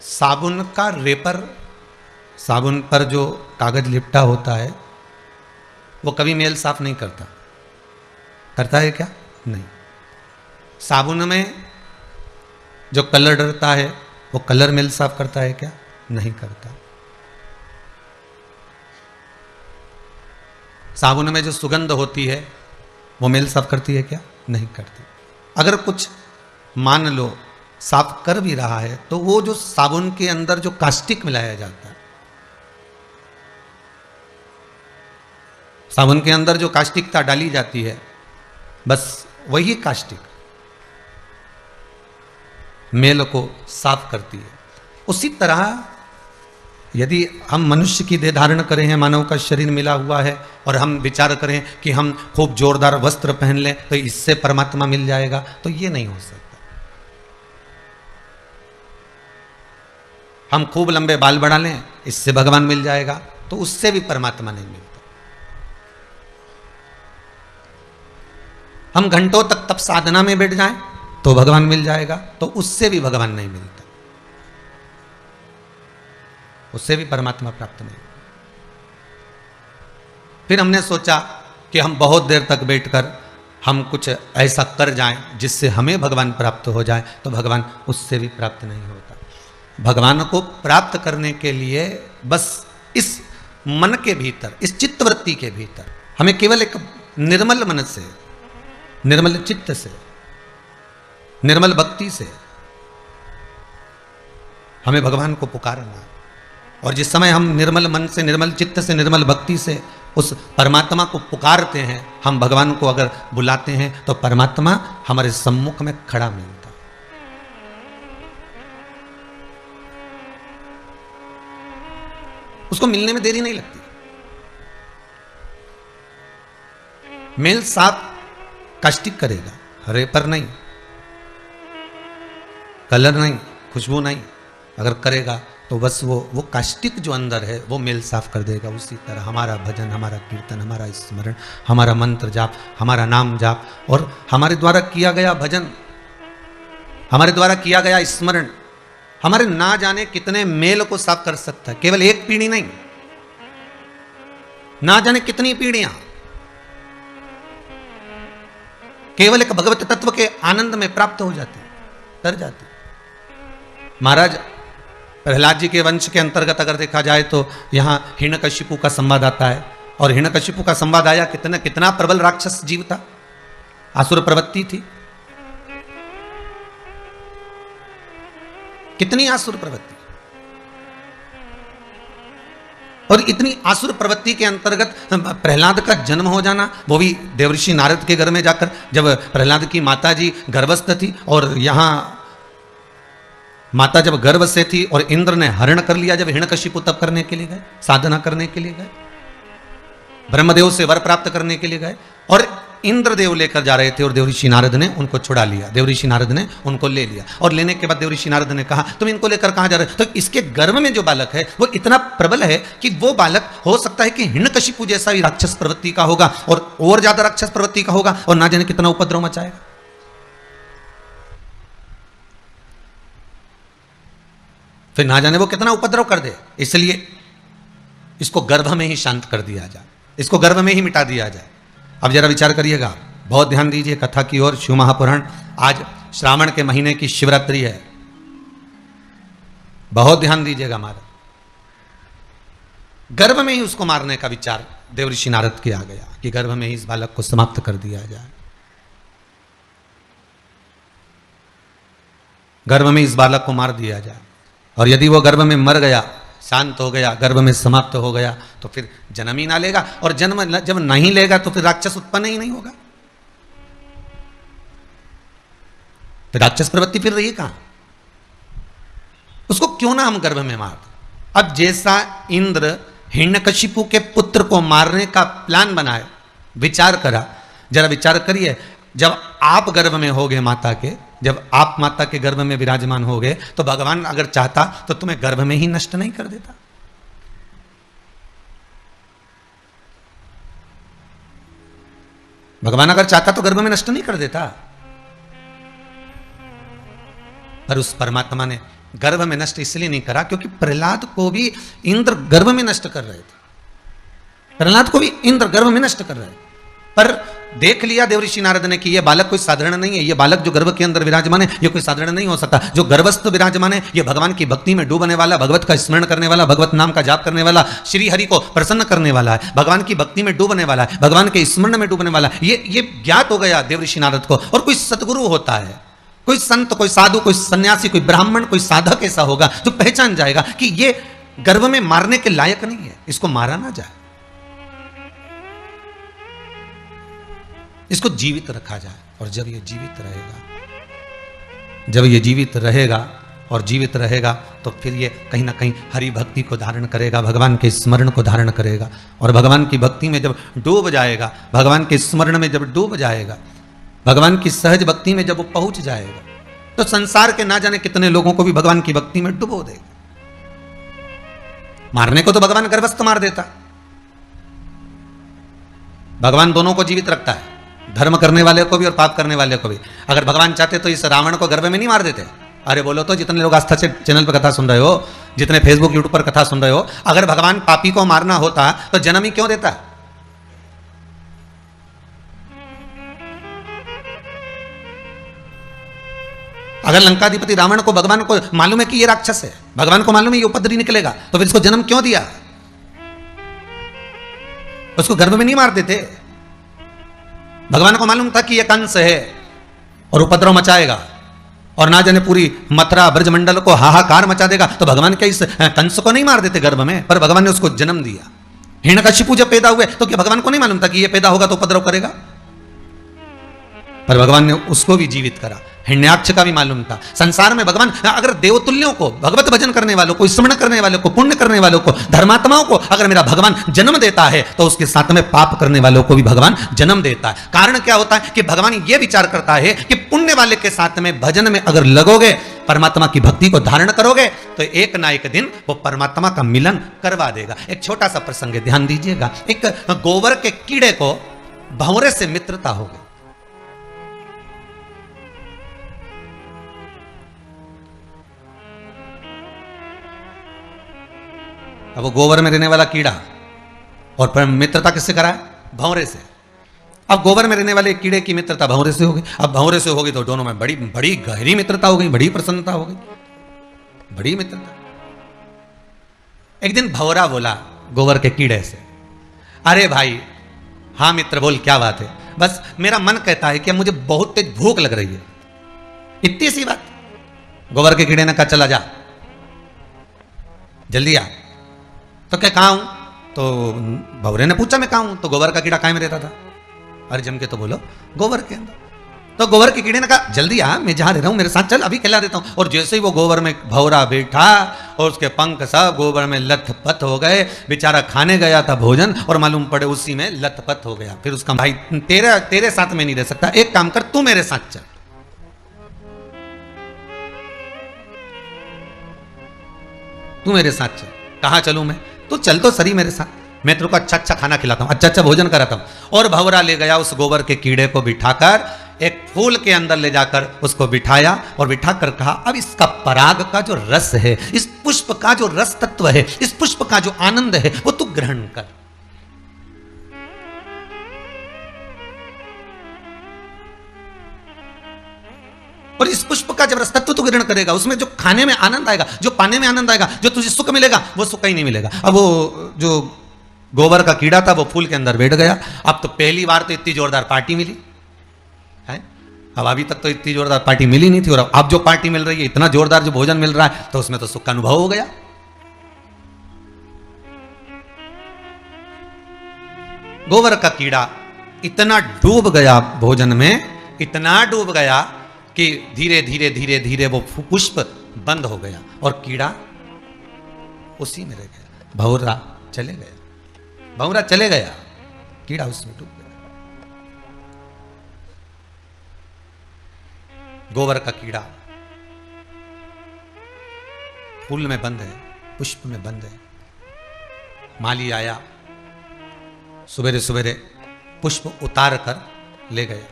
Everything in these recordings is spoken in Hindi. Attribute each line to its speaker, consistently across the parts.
Speaker 1: साबुन का रेपर, साबुन पर जो कागज लिपटा होता है वो कभी मेल साफ नहीं करता। करता है क्या? नहीं। साबुन में जो कलर डलता है वो कलर मेल साफ करता है क्या? नहीं करता। साबुन में जो सुगंध होती है वो मेल साफ करती है क्या? नहीं करती। अगर कुछ मान लो साफ कर भी रहा है तो वो जो साबुन के अंदर जो कास्टिक मिलाया जाता है, साबुन के अंदर जो कास्टिकता डाली जाती है, बस वही कास्टिक मेल को साफ करती है। उसी तरह यदि हम मनुष्य की देह धारण करें हैं, मानव का शरीर मिला हुआ है, और हम विचार करें कि हम खूब जोरदार वस्त्र पहन लें तो इससे परमात्मा मिल जाएगा, तो ये नहीं हो सकता। हम खूब लंबे बाल बढ़ा लें इससे भगवान मिल जाएगा, तो उससे भी परमात्मा नहीं मिलता। हम घंटों तक तप साधना में बैठ जाएं तो भगवान मिल जाएगा, तो उससे भी भगवान नहीं मिलता, उससे भी परमात्मा प्राप्त नहीं। फिर हमने सोचा कि हम बहुत देर तक बैठकर हम कुछ ऐसा कर जाएं जिससे हमें भगवान प्राप्त हो जाए, तो भगवान उससे भी प्राप्त नहीं होता। भगवान को प्राप्त करने के लिए बस इस मन के भीतर, इस चित्तवृत्ति के भीतर हमें केवल एक निर्मल मन से, निर्मल चित्त से, निर्मल भक्ति से हमें भगवान को पुकारना। और जिस समय हम निर्मल मन से, निर्मल चित्त से, निर्मल भक्ति से उस परमात्मा को पुकारते हैं, हम भगवान को अगर बुलाते हैं तो परमात्मा हमारे सम्मुख में खड़ा मिलता। उसको मिलने में देरी नहीं लगती। मेल साफ कास्टिक करेगा, रेपर नहीं, कलर नहीं, खुशबू नहीं। अगर करेगा तो बस वो कास्टिक जो अंदर है वो मेल साफ कर देगा। उसी तरह हमारा भजन, हमारा कीर्तन, हमारा स्मरण, हमारा मंत्र जाप, हमारा नाम जाप और हमारे द्वारा किया गया भजन, हमारे द्वारा किया गया स्मरण हमारे ना जाने कितने मेल को साफ कर सकता है। केवल एक पीढ़ी नहीं, ना जाने कितनी पीढ़ियां केवल एक भगवत तत्व के आनंद में प्राप्त हो जाती, तर जाती। महाराज प्रहलाद जी के वंश के अंतर्गत अगर देखा जाए तो यहां हिरण्यकशिपु का संवाद आता है, और हिरण्यकशिपु का संवाद आया कितना प्रबल राक्षस जीव था, आसुर प्रवृत्ति थी, कितनी आसुर प्रवृत्ति। और इतनी आसुर प्रवृत्ति के अंतर्गत प्रहलाद का जन्म हो जाना, वो भी देवर्षि नारद के घर में जाकर, जब प्रहलाद की माता जी गर्भस्थ थी और यहां माता जब गर्भ से थी और इंद्र ने हरण कर लिया, जब हिरण्यकशिपु तप करने के लिए गए, साधना करने के लिए गए, ब्रह्मदेव से वर प्राप्त करने के लिए गए, और इंद्रदेव लेकर जा रहे थे और देवऋषि नारद ने उनको छुड़ा लिया। देवऋषि नारद ने उनको ले लिया, और लेने के बाद देवऋषि नारद ने कहा तुम इनको लेकर कहां जा रहे हो? तो इसके गर्भ में जो बालक है वो इतना प्रबल है कि वो बालक हो सकता है कि हिरण्यकशिपु जैसा ही राक्षस प्रवृत्ति का होगा, और ज्यादा राक्षस प्रवृत्ति का होगा, और ना जाने कितना उपद्रव मचाएगा। फिर ना जाने वो कितना उपद्रव कर दे, इसलिए इसको गर्भ में ही शांत कर दिया जाए, इसको गर्भ में ही मिटा दिया जाए। अब जरा विचार करिएगा, बहुत ध्यान दीजिए कथा की ओर। शिव महापुराण, आज श्रावण के महीने की शिवरात्रि है, बहुत ध्यान दीजिएगा। महाराज गर्भ में ही उसको मारने का विचार देवऋषि नारद के आ गया कि गर्भ में ही इस बालक को समाप्त कर दिया जाए, गर्भ में इस बालक को मार दिया जाए। और यदि वो गर्भ में मर गया, शांत हो गया, गर्भ में समाप्त हो गया, तो फिर जन्म ही ना लेगा, और जन्म जब नहीं लेगा तो फिर राक्षस उत्पन्न ही नहीं होगा, फिर राक्षस प्रवृत्ति फिर रही कहां? उसको क्यों ना हम गर्भ में मार दें। अब जैसा इंद्र हिरण्यकशिपु के पुत्र को मारने का प्लान बनाए, विचार करा, जरा विचार करिए, जब आप गर्भ में होगे माता के, जब आप माता के गर्भ में विराजमान हो गए, तो भगवान अगर चाहता तो तुम्हें गर्भ में ही नष्ट नहीं कर देता। भगवान अगर चाहता तो गर्भ में नष्ट नहीं कर देता, पर उस परमात्मा ने गर्भ में नष्ट इसलिए नहीं करा क्योंकि प्रहलाद को भी इंद्र गर्भ में नष्ट कर रहे थे। प्रहलाद को भी इंद्र गर्भ में नष्ट कर रहे हैं, पर देख लिया देवऋषि नारद ने कि यह बालक कोई साधारण नहीं है, यह बालक जो गर्भ के अंदर विराजमान है ये कोई साधारण नहीं हो सकता। जो गर्भस्थ विराजमान है ये भगवान की भक्ति में डूबने वाला, भगवत का स्मरण करने वाला, भगवत नाम का जाप करने वाला, श्री हरि को प्रसन्न करने वाला है, भगवान की भक्ति में डूबने वाला है, भगवान के स्मरण में डूबने वाला है। ये ज्ञात हो गया देवऋषि नारद को। और कोई सदगुरु होता है, कोई संत, कोई साधु, कोई सन्यासी, कोई ब्राह्मण, कोई साधक ऐसा होगा जो पहचान जाएगा कि ये गर्भ में मारने के लायक नहीं है, इसको मारा ना जाए, इसको जीवित रखा जाए। और जब ये जीवित रहेगा, जब ये जीवित रहेगा और जीवित रहेगा तो फिर ये कहीं ना कहीं हरि भक्ति को धारण करेगा, भगवान के स्मरण को धारण करेगा। और भगवान की भक्ति में जब डूब जाएगा, भगवान के स्मरण में जब डूब जाएगा, भगवान की सहज भक्ति में जब वो पहुंच जाएगा तो संसार के ना जाने कितने लोगों को भी भगवान की भक्ति में डुबो देगा। मारने को तो भगवान गर्भस्थ मार देता, भगवान दोनों को जीवित रखता है, धर्म करने वाले को भी और पाप करने वाले को भी। अगर भगवान चाहते तो इस रावण को गर्भ में नहीं मार देते। अरे बोलो तो, जितने लोग आस्था चैनल पर कथा सुन रहे हो, जितने फेसबुक यूट्यूब पर कथा सुन रहे हो, अगर भगवान पापी को मारना होता तो जन्म ही क्यों देता? अगर लंकाधिपति रावण को भगवान को मालूम है कि ये राक्षस है, भगवान को मालूम है ये उपद्रवी निकलेगा, तो फिर इसको जन्म क्यों दिया? उसको गर्भ में नहीं मार देते। भगवान को मालूम था कि ये कंस है और उपद्रव मचाएगा और ना जाने पूरी मथुरा ब्रजमंडल को हाहाकार मचा देगा, तो भगवान क्या इस कंस को नहीं मार देते गर्भ में? पर भगवान ने उसको जन्म दिया। हिरण्यकशिपु जब पैदा हुए तो क्या भगवान को नहीं मालूम था कि ये पैदा होगा तो उपद्रव करेगा? पर भगवान ने उसको भी जीवित करा। हिरण्याक्ष का भी मालूम था। संसार में भगवान अगर देवतुल्यों को, भगवत भजन करने वालों को, स्मरण करने वालों को, पुण्य करने वालों को, धर्मात्माओं को अगर मेरा भगवान जन्म देता है तो उसके साथ में पाप करने वालों को भी भगवान जन्म देता है। कारण क्या होता है कि भगवान ये विचार करता है कि पुण्य वाले के साथ में भजन में अगर लगोगे, परमात्मा की भक्ति को धारण करोगे तो एक ना एक दिन वो परमात्मा का मिलन करवा देगा। एक छोटा सा प्रसंग है, ध्यान दीजिएगा। एक गोबर के कीड़े को भंवरे से मित्रता हो गई। अब वो गोबर में रहने वाला कीड़ा और मित्रता किससे करा है? भंवरे से। अब गोबर में रहने वाले कीड़े की मित्रता भंवरे से हो गई। अब भंवरे से हो गई तो दोनों में बड़ी बड़ी गहरी मित्रता हो गई, बड़ी प्रसन्नता हो गई, बड़ी मित्रता। एक दिन भंवरा बोला गोबर के कीड़े से, अरे भाई, हाँ मित्र बोल, क्या बात है? बस मेरा मन कहता है कि मुझे बहुत तेज भूख लग रही है। इतनी सी बात। गोबर के कीड़े ने कहा चला जा, जल्दी आ। तो क्या कहाँ हूं? तो भंवरे ने पूछा मैं कहाँ हूं? तो गोबर का कीड़ा काय में रहता था? अरे जम के तो बोलो, गोबर के अंदर। तो गोबर के कीड़े ने कहा जल्दी आ, मैं जहां रह रहा हूं मेरे साथ चल, अभी खिला देता हूं। और जैसे ही वो गोबर में भंवरा बैठा और उसके पंख सब गोबर में लथपथ हो गए, बेचारा खाने गया था भोजन और मालूम पड़े उसी में लथपथ हो गया। फिर उसका भाई, तेरे साथ में नहीं रह सकता, एक काम कर, तू मेरे साथ चल। तू मेरे साथ चल। कहां चलूं मैं? तो चल तो सही मेरे साथ, मैं तेरे को अच्छा अच्छा खाना खिलाता हूं, अच्छा अच्छा भोजन कराता हूं। और भंवरा ले गया उस गोबर के कीड़े को बिठाकर एक फूल के अंदर ले जाकर उसको बिठाया और बिठाकर कहा अब इसका पराग का जो रस है, इस पुष्प का जो रस तत्व है, इस पुष्प का जो आनंद है वो तू ग्रहण कर। और इस पुष्प का जब रस तत्व तू ग्रहण करेगा, उसमें जो खाने में आनंद आएगा, जो पाने में आनंद आएगा, जो तुझे सुख मिलेगा, वो सुख ही नहीं मिलेगा। अब वो जो गोबर का कीड़ा था वो फूल के अंदर बैठ गया। अब तो पहली बार तो इतनी जोरदार पार्टी मिली है। अब अभी तक तो इतनी जोरदार पार्टी मिली नहीं थी, और अब जो पार्टी मिल रही है, इतना जोरदार जो भोजन मिल रहा है, तो उसमें तो सुख का अनुभव हो गया। गोबर का कीड़ा इतना डूब गया भोजन में, इतना डूब गया कि धीरे धीरे धीरे धीरे वो पुष्प बंद हो गया और कीड़ा उसी में रह गया। भंवरा चले गया, भंवरा चले गया, कीड़ा उसमें डूब गया। गोबर का कीड़ा फूल में बंद है, पुष्प में बंद है। माली आया, सवेरे सवेरे पुष्प उतार कर ले गया।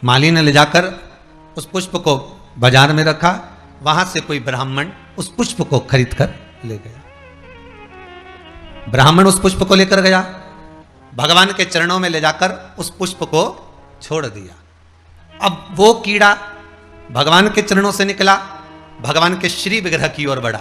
Speaker 1: माली ने ले जाकर उस पुष्प को बाजार में रखा, वहां से कोई ब्राह्मण उस पुष्प को खरीद कर ले गया। ब्राह्मण उस पुष्प को लेकर गया, भगवान के चरणों में ले जाकर उस पुष्प को छोड़ दिया। अब वो कीड़ा भगवान के चरणों से निकला, भगवान के श्री विग्रह की ओर बढ़ा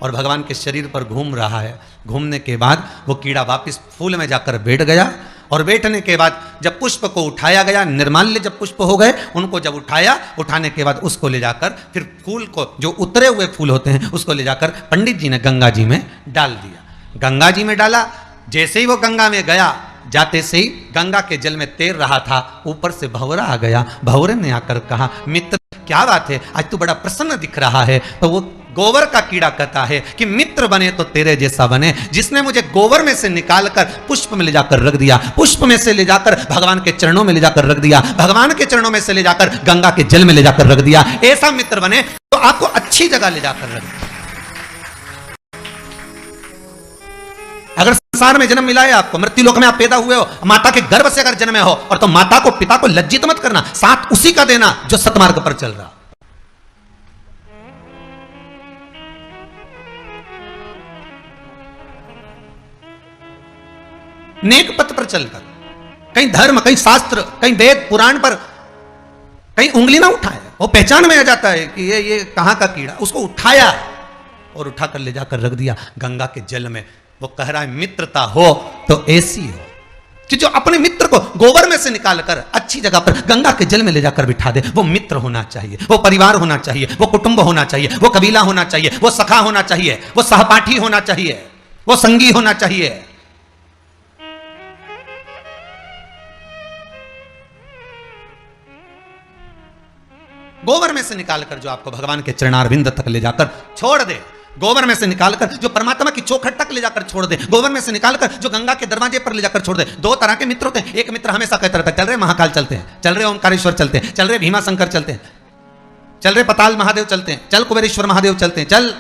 Speaker 1: और भगवान के शरीर पर घूम रहा है। घूमने के बाद वो कीड़ा वापस फूल में जाकर बैठ गया और बैठने के बाद जब पुष्प को उठाया गया, निर्माल्य जब पुष्प हो गए, उनको जब उठाया, उठाने के बाद उसको ले जाकर फिर फूल को, जो उतरे हुए फूल होते हैं, उसको ले जाकर पंडित जी ने गंगा जी में डाल दिया। गंगा जी में डाला, जैसे ही वो गंगा में गया, जाते से ही गंगा के जल में तैर रहा था, ऊपर से भंवरा आ गया। भंवरे ने आकर कहा, मित्र क्या बात है, आज तू बड़ा प्रसन्न दिख रहा है। तो वो गोबर का कीड़ा कहता है कि मित्र बने तो तेरे जैसा बने, जिसने मुझे गोबर में से निकालकर पुष्प में ले जाकर रख दिया, पुष्प में से ले जाकर भगवान के चरणों में ले जाकर रख दिया, भगवान के चरणों में से ले जाकर गंगा के जल में ले जाकर रख दिया, ऐसा मित्र बने तो आपको अच्छी जगह ले जाकर रख दिया। अगर संसार में जन्म मिला है आपको, मृत्यु लोक में आप पैदा हुए हो, माता के गर्भ से अगर जन्म हो, और तो माता को, पिता को लज्जित मत करना, साथ उसी का देना जो सतमार्ग पर चल रहा। नेक पथ पर चलकर, कहीं धर्म, कहीं शास्त्र, कहीं वेद पुराण पर कहीं उंगली ना उठाए। वो पहचान में आ जाता है कि ये कहां का कीड़ा, उसको उठाया और उठाकर ले जाकर रख दिया गंगा के जल में। वो कह रहा है मित्रता हो तो ऐसी हो कि जो अपने मित्र को गोबर में से निकालकर अच्छी जगह पर गंगा के जल में ले जाकर बिठा दे। वो मित्र होना चाहिए, वो परिवार होना चाहिए, वो कुटुंब होना चाहिए, वो कबीला होना चाहिए, वो सखा होना चाहिए, वो सहपाठी होना चाहिए, वो संगी होना चाहिए। गोबर में से निकालकर जो आपको भगवान के चरणारविंद तक ले जाकर छोड़ दे, गोबर में से निकालकर जो परमात्मा की चौखट तक ले जाकर छोड़ दे, गोबर में से निकालकर जो गंगा के दरवाजे पर ले जाकर छोड़ दे। दो तरह के मित्र होते हैं। एक मित्र हमेशा कहता रहता है, चल रहे महाकाल चलते हैं, चल रहे ओंकारेश्वर चलते हैं, चल रहे भीमा शंकर चलते हैं, चल रहे पताल महादेव चलते हैं, चल कुबेरेश्वर महादेव चलते हैं, चल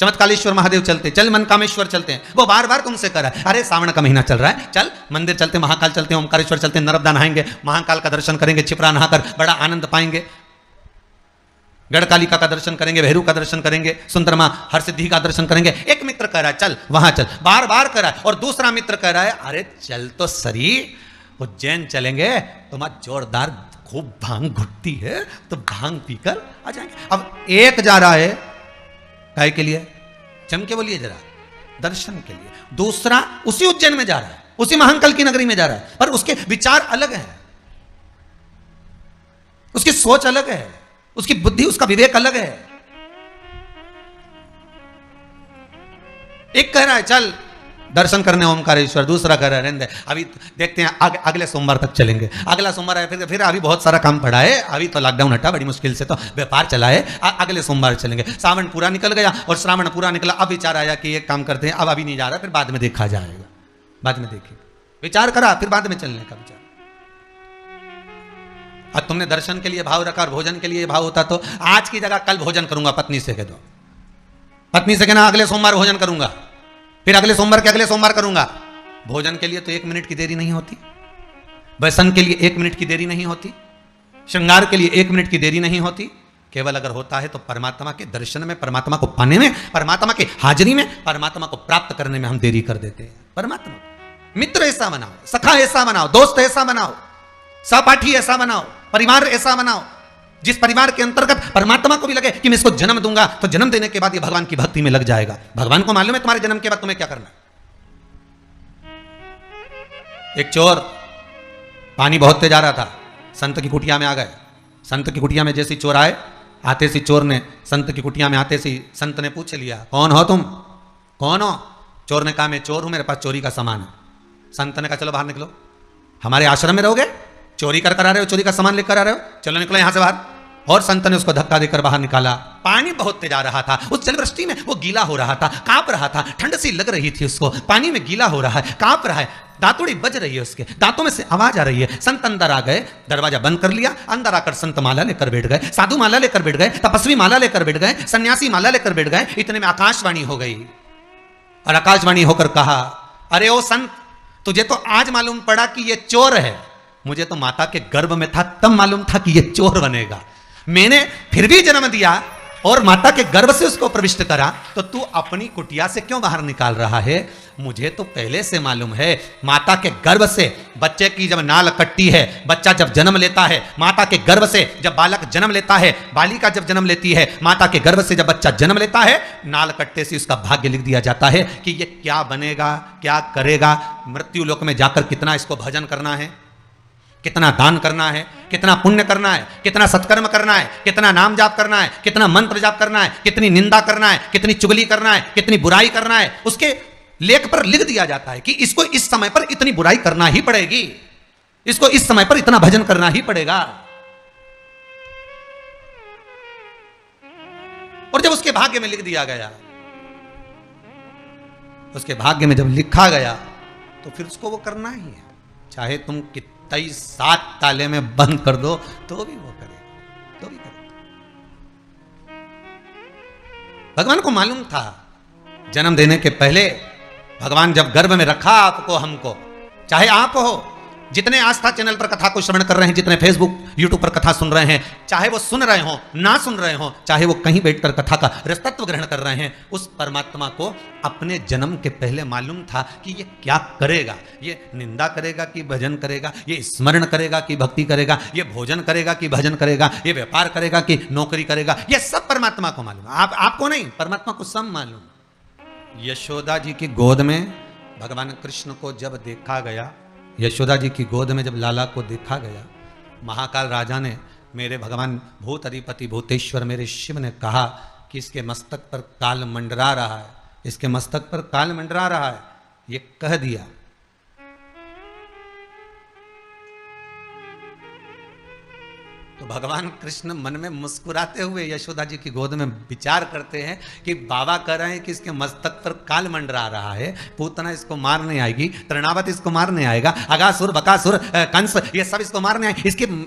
Speaker 1: चमत्कालेश्वर महादेव चलते हैं, चल मनकामेश्वर चलते हैं। वो बार बार तुमसे कह रहा है, अरे सावन का महीना चल रहा है, चल मंदिर चलते, महाकाल चलते हैं, ओंकारेश्वर चलते हैं, नर्मदा नहाएंगे, महाकाल का दर्शन करेंगे, छिपरा नहाकर बड़ा आनंद पाएंगे, गढ़कालिका का दर्शन करेंगे, भैरू का दर्शन करेंगे, सुंदरमा हरसिद्धि का दर्शन करेंगे। एक मित्र कह रहा है चल वहां चल, बार बार कह रहा है। और दूसरा मित्र कह रहा है, अरे चल तो सरी, उज्जैन चलेंगे, तुम्हारा जोरदार खूब भांग घुटती है, तो भांग पीकर आ जाएंगे। अब एक जा रहा है काय के लिए, चम के बोलिए जरा, दर्शन के लिए। दूसरा उसी उज्जैन में जा रहा है, उसी महाकाल की नगरी में जा रहा है, पर उसके विचार अलग है, उसकी सोच अलग है, उसकी बुद्धि, उसका विवेक अलग है। एक कह रहा है चल दर्शन करने ओमकारेश्वर, दूसरा कह रहा है रहने, अभी देखते हैं अगले सोमवार तक चलेंगे। अगला सोमवार है, फिर अभी बहुत सारा काम पड़ा है, अभी तो लॉकडाउन हटा बड़ी मुश्किल से, तो व्यापार चला है, अगले सोमवार चलेंगे। सावन पूरा निकल गया और श्रावण पूरा निकला, अब विचार आया कि एक काम करते हैं, अब अभी नहीं जा रहा, फिर बाद में देखा जाएगा, बाद में देखिए, विचार करा, फिर बाद में चलने का विचार। और तुमने दर्शन के लिए भाव रखा और भोजन के लिए भाव होता तो आज की जगह कल भोजन करूंगा, पत्नी से कह दो, पत्नी से कहना अगले सोमवार भोजन करूंगा, फिर अगले सोमवार के अगले सोमवार करूंगा। भोजन के लिए तो 1 मिनट की देरी नहीं होती, व्यसन के लिए 1 मिनट की देरी नहीं होती, श्रृंगार के लिए 1 मिनट की देरी नहीं होती। केवल अगर होता है तो परमात्मा के दर्शन में, परमात्मा को पाने में, परमात्मा की हाजिरी में, परमात्मा को प्राप्त करने में हम देरी कर देते हैं। परमात्मा मित्र ऐसा बनाओ, सखा ऐसा बनाओ, दोस्त ऐसा बनाओ, सहपाठी ऐसा बनाओ, परिवार ऐसा बनाओ जिस परिवार के अंतर्गत परमात्मा को भी लगे कि मैं इसको जन्म दूंगा, तो जन्म देने के बाद ये भगवान की भक्ति में लग जाएगा। भगवान को मालूम है तुम्हारे जन्म के बाद तुम्हें क्या करना। एक चोर पानी बहुत तेज आ रहा था, संत की कुटिया में आ गए। संत की कुटिया में जैसे चोर आए, आते सी चोर ने संत की कुटिया में आते सी संत ने पूछ लिया, कौन हो तुम, कौन हो? चोर ने कहा मैं चोर हूं, मेरे पास चोरी का सामान है। संत ने कहा चलो बाहर निकलो, हमारे आश्रम में रहोगे, चोरी कर आ रहे हो, चोरी का सामान लेकर आ रहे हो, चलो निकलो यहां से बाहर। और संत ने उसको धक्का देकर बाहर निकाला। पानी बहुत तेज आ रहा था, उस जलवृष्टि में वो गीला हो रहा था, कांप रहा था, ठंड सी लग रही थी उसको, पानी में गीला हो रहा है, कांप रहा है, दांतुड़ी बज रही है, उसके दांतों में से आवाज आ रही है। संत अंदर आ गए, दरवाजा बंद कर लिया, अंदर आकर संत माला लेकर बैठ गए, साधु माला लेकर बैठ गए, तपस्वी माला लेकर बैठ गए, सन्यासी माला लेकर बैठ गए। इतने में आकाशवाणी हो गई और आकाशवाणी होकर कहा, अरे ओ संत, तुझे तो आज मालूम पड़ा कि ये चोर है, मुझे तो माता के गर्भ में था तब मालूम था कि ये चोर बनेगा। मैंने फिर भी जन्म दिया, और माता के गर्भ से उसको प्रविष्ट करा, तो तू अपनी कुटिया से क्यों बाहर निकाल रहा है? मुझे तो पहले से मालूम है, माता के गर्भ से बच्चे की जब नाल कटती है, बच्चा जब जन्म लेता है, माता के गर्भ से जब बालक जन्म लेता है, बालिका जब जन्म लेती है, माता के गर्भ से जब बच्चा जन्म लेता है, नाल कटते से उसका भाग्य लिख दिया जाता है कि ये क्या बनेगा, क्या करेगा, मृत्यु लोक में जाकर कितना इसको भजन करना है, कितना दान करना है, कितना पुण्य करना है, कितना सत्कर्म करना है, कितना नाम जाप करना है, कितना मंत्र जाप करना है, कितनी निंदा करना है, कितनी चुगली करना है, कितनी बुराई करना है, उसके लेख पर लिख दिया जाता है कि इसको इस समय पर इतनी बुराई करना ही पड़ेगी, इसको इस समय पर इतना भजन करना ही पड़ेगा। और जब उसके भाग्य में लिख दिया गया, उसके भाग्य में जब लिखा गया, तो फिर उसको वो करना ही है, चाहे तुम कितनी 7 ताले में बंद कर दो तो भी वो करेगा, तो भी करेगा। भगवान को मालूम था, जन्म देने के पहले भगवान जब गर्भ में रखा आपको, हमको, चाहे आप हो, जितने आस्था चैनल पर कथा को श्रवण कर रहे हैं, जितने फेसबुक यूट्यूब पर कथा सुन रहे हैं, चाहे वो सुन रहे हो ना सुन रहे हो, चाहे वो कहीं बैठकर कथा का रसतत्व ग्रहण कर रहे हैं, उस परमात्मा को अपने जन्म के पहले मालूम था कि ये क्या करेगा, ये निंदा करेगा कि भजन करेगा, ये स्मरण करेगा कि भक्ति करेगा, ये भोजन करेगा कि भजन करेगा, ये व्यापार करेगा कि नौकरी करेगा, ये सब परमात्मा को मालूम। आपको नहीं, परमात्मा को सब मालूम। यशोदा जी की गोद में भगवान कृष्ण को जब देखा गया, यशोदा जी की गोद में जब लाला को देखा गया, महाकाल राजा ने, मेरे भगवान भूत अधिपति भूतेश्वर मेरे शिव ने कहा कि इसके मस्तक पर काल मंडरा रहा है, इसके मस्तक पर काल मंडरा रहा है, ये कह दिया। तो भगवान कृष्ण मन में मुस्कुराते हुए यशोदा जी की गोद में विचार करते हैं कि बाबा कह रहे हैं कि इसके मस्तक पर काल मंडरा रहा है, पूतना इसको मारने आएगी, तृणावत इसको मारने आएगा, अगासुर बकासुर कंस ये सब इसको मारने आए,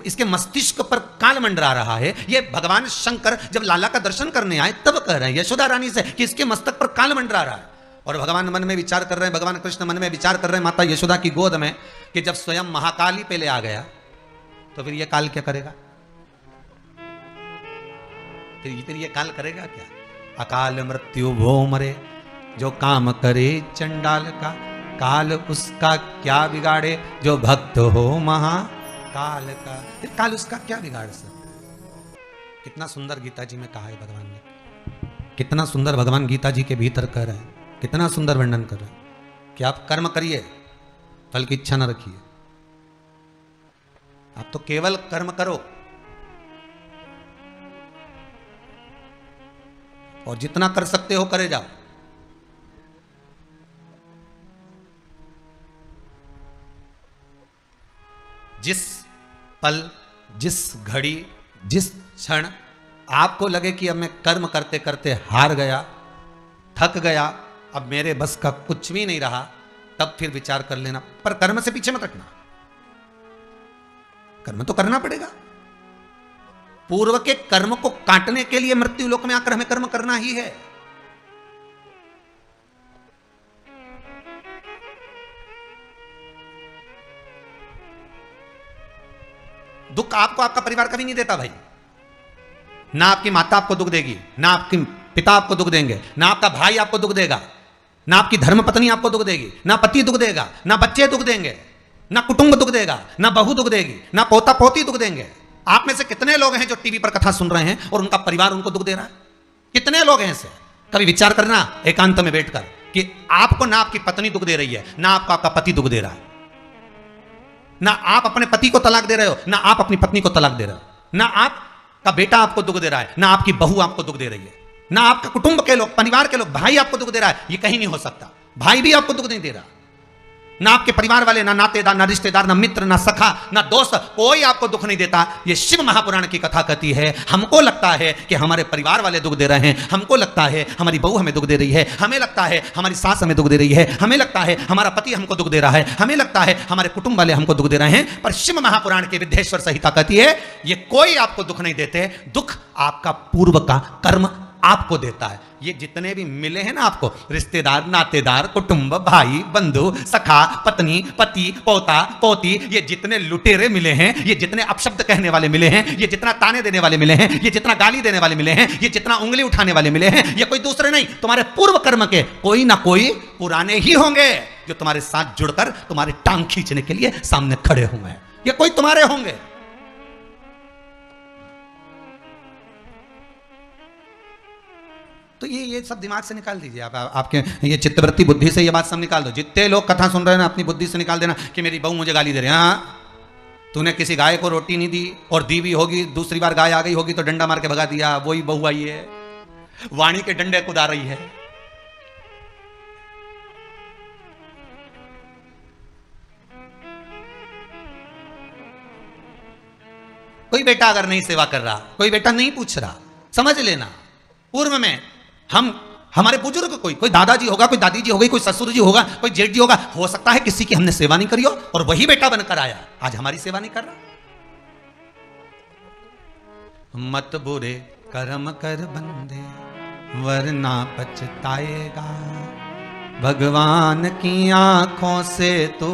Speaker 1: इसके मस्तिष्क पर काल मंडरा रहा है। ये भगवान शंकर जब लाला का दर्शन करने आए तब कह रहे हैं यशोदा रानी से कि इसके मस्तक पर काल मंडरा रहा है। और भगवान मन में विचार कर रहे हैं, भगवान कृष्ण मन में विचार कर रहे हैं माता यशोदा की गोद में कि जब स्वयं महाकाल ही पहले आ गया तो फिर ये काल क्या करेगा, फिर ये काल करेगा क्या? अकाल मृत्यु भो मरे जो काम करे चंडाल का, काल उसका क्या बिगाड़े जो भक्त हो महाकाल का। फिर काल उसका क्या बिगाड़ सकता? कितना सुंदर गीता जी में कहा है भगवान ने, कितना सुंदर भगवान गीता जी के भीतर कह रहे हैं, कितना सुंदर वर्णन कर रहे हैं कि आप कर्म करिए, फल की इच्छा न रखिए, आप तो केवल कर्म करो और जितना कर सकते हो करे जाओ। जिस पल, जिस घड़ी, जिस क्षण आपको लगे कि अब मैं कर्म करते करते हार गया, थक गया, अब मेरे बस का कुछ भी नहीं रहा, तब फिर विचार कर लेना। पर कर्म से पीछे मत हटना, कर्म तो करना पड़ेगा। पूर्व के कर्म को काटने के लिए मृत्यु लोक में आकर हमें कर्म करना ही है। दुख आपको आपका परिवार कभी नहीं देता भाई, ना आपकी माता आपको दुख देगी, ना आपके पिता आपको दुख देंगे, ना आपका भाई आपको दुख देगा, ना आपकी धर्म पत्नी आपको दुख देगी, ना पति दुख देगा, ना बच्चे दुख देंगे, ना कुटुंब दुख देगा, ना बहू दुख देगी, ना पोता पोती दुख देंगे। आप में से कितने लोग हैं जो टीवी पर कथा सुन रहे हैं और उनका परिवार उनको दुख दे रहा है? कितने लोग हैं ऐसे? कभी विचार करना एकांत में बैठकर कि आपको ना आपकी पत्नी दुख दे रही है, ना आपका आपका पति दुख दे रहा है, ना आप अपने पति को तलाक दे रहे हो, ना आप अपनी पत्नी को तलाक दे रहे हो, ना आपका बेटा आपको दुख दे रहा है, ना आपकी बहू आपको दुख दे रही है, ना आपके कुटुंब के लोग, परिवार के लोग, भाई आपको दुख दे रहा है। ये कहीं नहीं हो सकता। भाई भी आपको दुख नहीं दे रहा, ना आपके परिवार वाले, ना नातेदार, ना रिश्तेदार, ना मित्र, ना सखा, ना दोस्त, कोई आपको दुख नहीं देता। ये शिव महापुराण की कथा कहती है हमको लगता है कि हमारे परिवार वाले दुख दे रहे हैं, हमको लगता है हमारी बहू हमें दुख दे रही है, हमें लगता है हमारी सास हमें दुख दे रही है, हमें लगता है हमारा पति हमको दुख दे रहा है, हमें लगता है हमारे कुटुंब वाले हमको दुख दे रहे हैं। पर शिव महापुराण की विद्येश्वर संहिता कहती है ये कोई आपको दुख नहीं देते, दुख आपका पूर्व का कर्म आपको देता है। ये जितने भी मिले हैं ना आपको, रिश्तेदार, नातेदार, कुटुंब, भाई, बंधु, सखा, पत्नी, पति, पोता, पोती, ये जितने लुटेरे मिले हैं, ये जितने अपशब्द कहने वाले मिले हैं, ये जितना ताने देने वाले मिले हैं, ये जितना गाली देने वाले मिले हैं, ये जितना उंगली उठाने वाले मिले हैं, ये कोई दूसरे नहीं, तुम्हारे पूर्व कर्म के कोई ना कोई पुराने ही होंगे जो तुम्हारे साथ जुड़कर तुम्हारी टांग खींचने के लिए सामने खड़े हुए हैं। ये कोई तुम्हारे होंगे। तो ये सब दिमाग से निकाल दीजिए आप, आपके ये चित्तवृत्ति बुद्धि से ये बात सब निकाल दो। जितने लोग कथा सुन रहे हैं ना, अपनी बुद्धि से निकाल देना कि मेरी बहू मुझे गाली दे रही है। हाँ, तूने किसी गाय को रोटी नहीं दी और दी भी होगी, दूसरी बार गाय आ गई होगी तो डंडा मार के भगा दिया, वही बहू आई है, वाणी के डंडे कुदा रही है। कोई बेटा अगर नहीं सेवा कर रहा, कोई बेटा नहीं पूछ रहा, समझ लेना पूर्व में हमारे बुजुर्ग कोई दादाजी होगा, कोई दादी जी होगी, कोई ससुर जी होगा, कोई जेठ जी होगा, हो सकता है किसी की हमने सेवा नहीं करी हो और वही बेटा बनकर आया, आज हमारी सेवा नहीं कर रहा। मत बुरे कर्म कर बंदे वरना पछताएगा, भगवान की आंखों से तो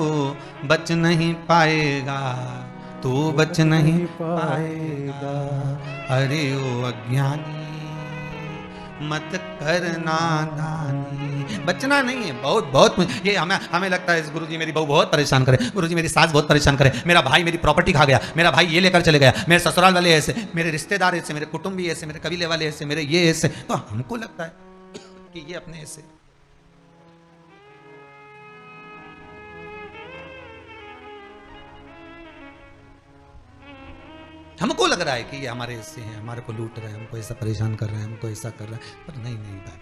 Speaker 1: बच नहीं पाएगा, तू बच नहीं पाएगा। अरे ओ अज्ञानी मत करना दानी, बचना नहीं है। बहुत ये हमें लगता है इस गुरुजी मेरी बहू बहुत परेशान करे, गुरुजी मेरी सास बहुत परेशान करे, मेरा भाई मेरी प्रॉपर्टी खा गया, मेरा भाई ये लेकर चले गया, मेरे ससुराल वाले ऐसे, मेरे रिश्तेदार ऐसे, मेरे कुटुंबी ऐसे, मेरे कबीले वाले ऐसे, मेरे ये ऐसे। तो हमको लगता है कि ये अपने ऐसे। हमको लग रहा है कि ये हमारे ऐसे हैं, हमारे को लूट रहे हैं, हमको ऐसा परेशान कर रहे हैं, हमको ऐसा कर रहे हैं, पर नहीं भाई।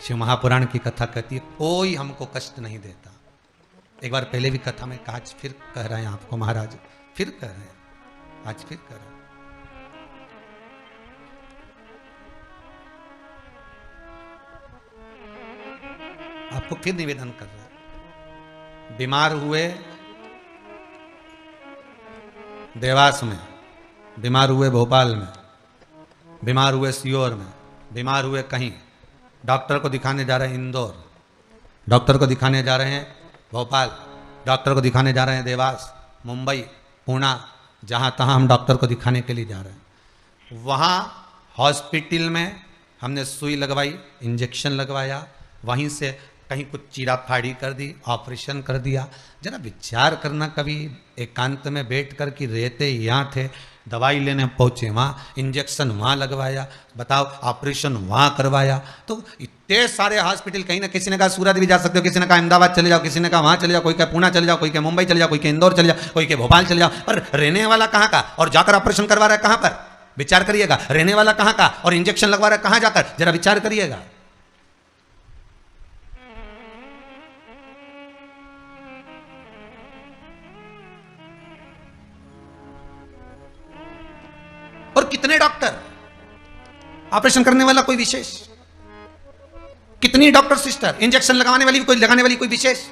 Speaker 1: शिव महापुराण की कथा कहती है कोई हमको कष्ट नहीं देता। एक बार पहले भी कथा में कहा, आज फिर कह रहे हैं आपको महाराज, फिर कह रहे हैं, आज फिर कह रहे हैं। आपको फिर निवेदन कर रहे हैं। बीमार हुए देवास में, बीमार हुए भोपाल में, बीमार हुए सीहोर में, बीमार हुए कहीं, डॉक्टर को दिखाने जा रहे हैं इंदौर, डॉक्टर को दिखाने जा रहे हैं भोपाल, डॉक्टर को दिखाने जा रहे हैं देवास, मुंबई, पुणे, जहाँ तहाँ हम डॉक्टर को दिखाने के लिए जा रहे हैं। वहाँ हॉस्पिटल में हमने सुई लगवाई, इंजेक्शन लगवाया, वहीं से कहीं कुछ चीरा फाड़ी कर दी, ऑपरेशन कर दिया। जरा विचार करना, कभी एकांत में बैठ कर कि रहते यहाँ थे, दवाई लेने पहुँचे वहाँ, इंजेक्शन वहाँ लगवाया, बताओ ऑपरेशन वहाँ करवाया। तो इतने सारे हॉस्पिटल, कहीं ना किसी ने कहा सूरत भी जा सकते हो, किसी ने कहा अहमदाबाद चले जाओ, किसी ने कहा वहाँ चले जाओ, कोई के पुणे चले जाओ, कोई के मुंबई चले जाओ, कोई के इंदौर चले जाओ, कोई के भोपाल चले जाओ, पर रहने वाला कहाँ का और जाकर ऑपरेशन करवा रहा है कहाँ पर? विचार करिएगा। रहने वाला कहाँ का और इंजेक्शन लगवा रहा है कहाँ जाकर? जरा विचार करिएगा। और कितने डॉक्टर, ऑपरेशन करने वाला कोई विशेष, कितनी डॉक्टर सिस्टर, इंजेक्शन लगाने वाली लगाने वाली कोई विशेष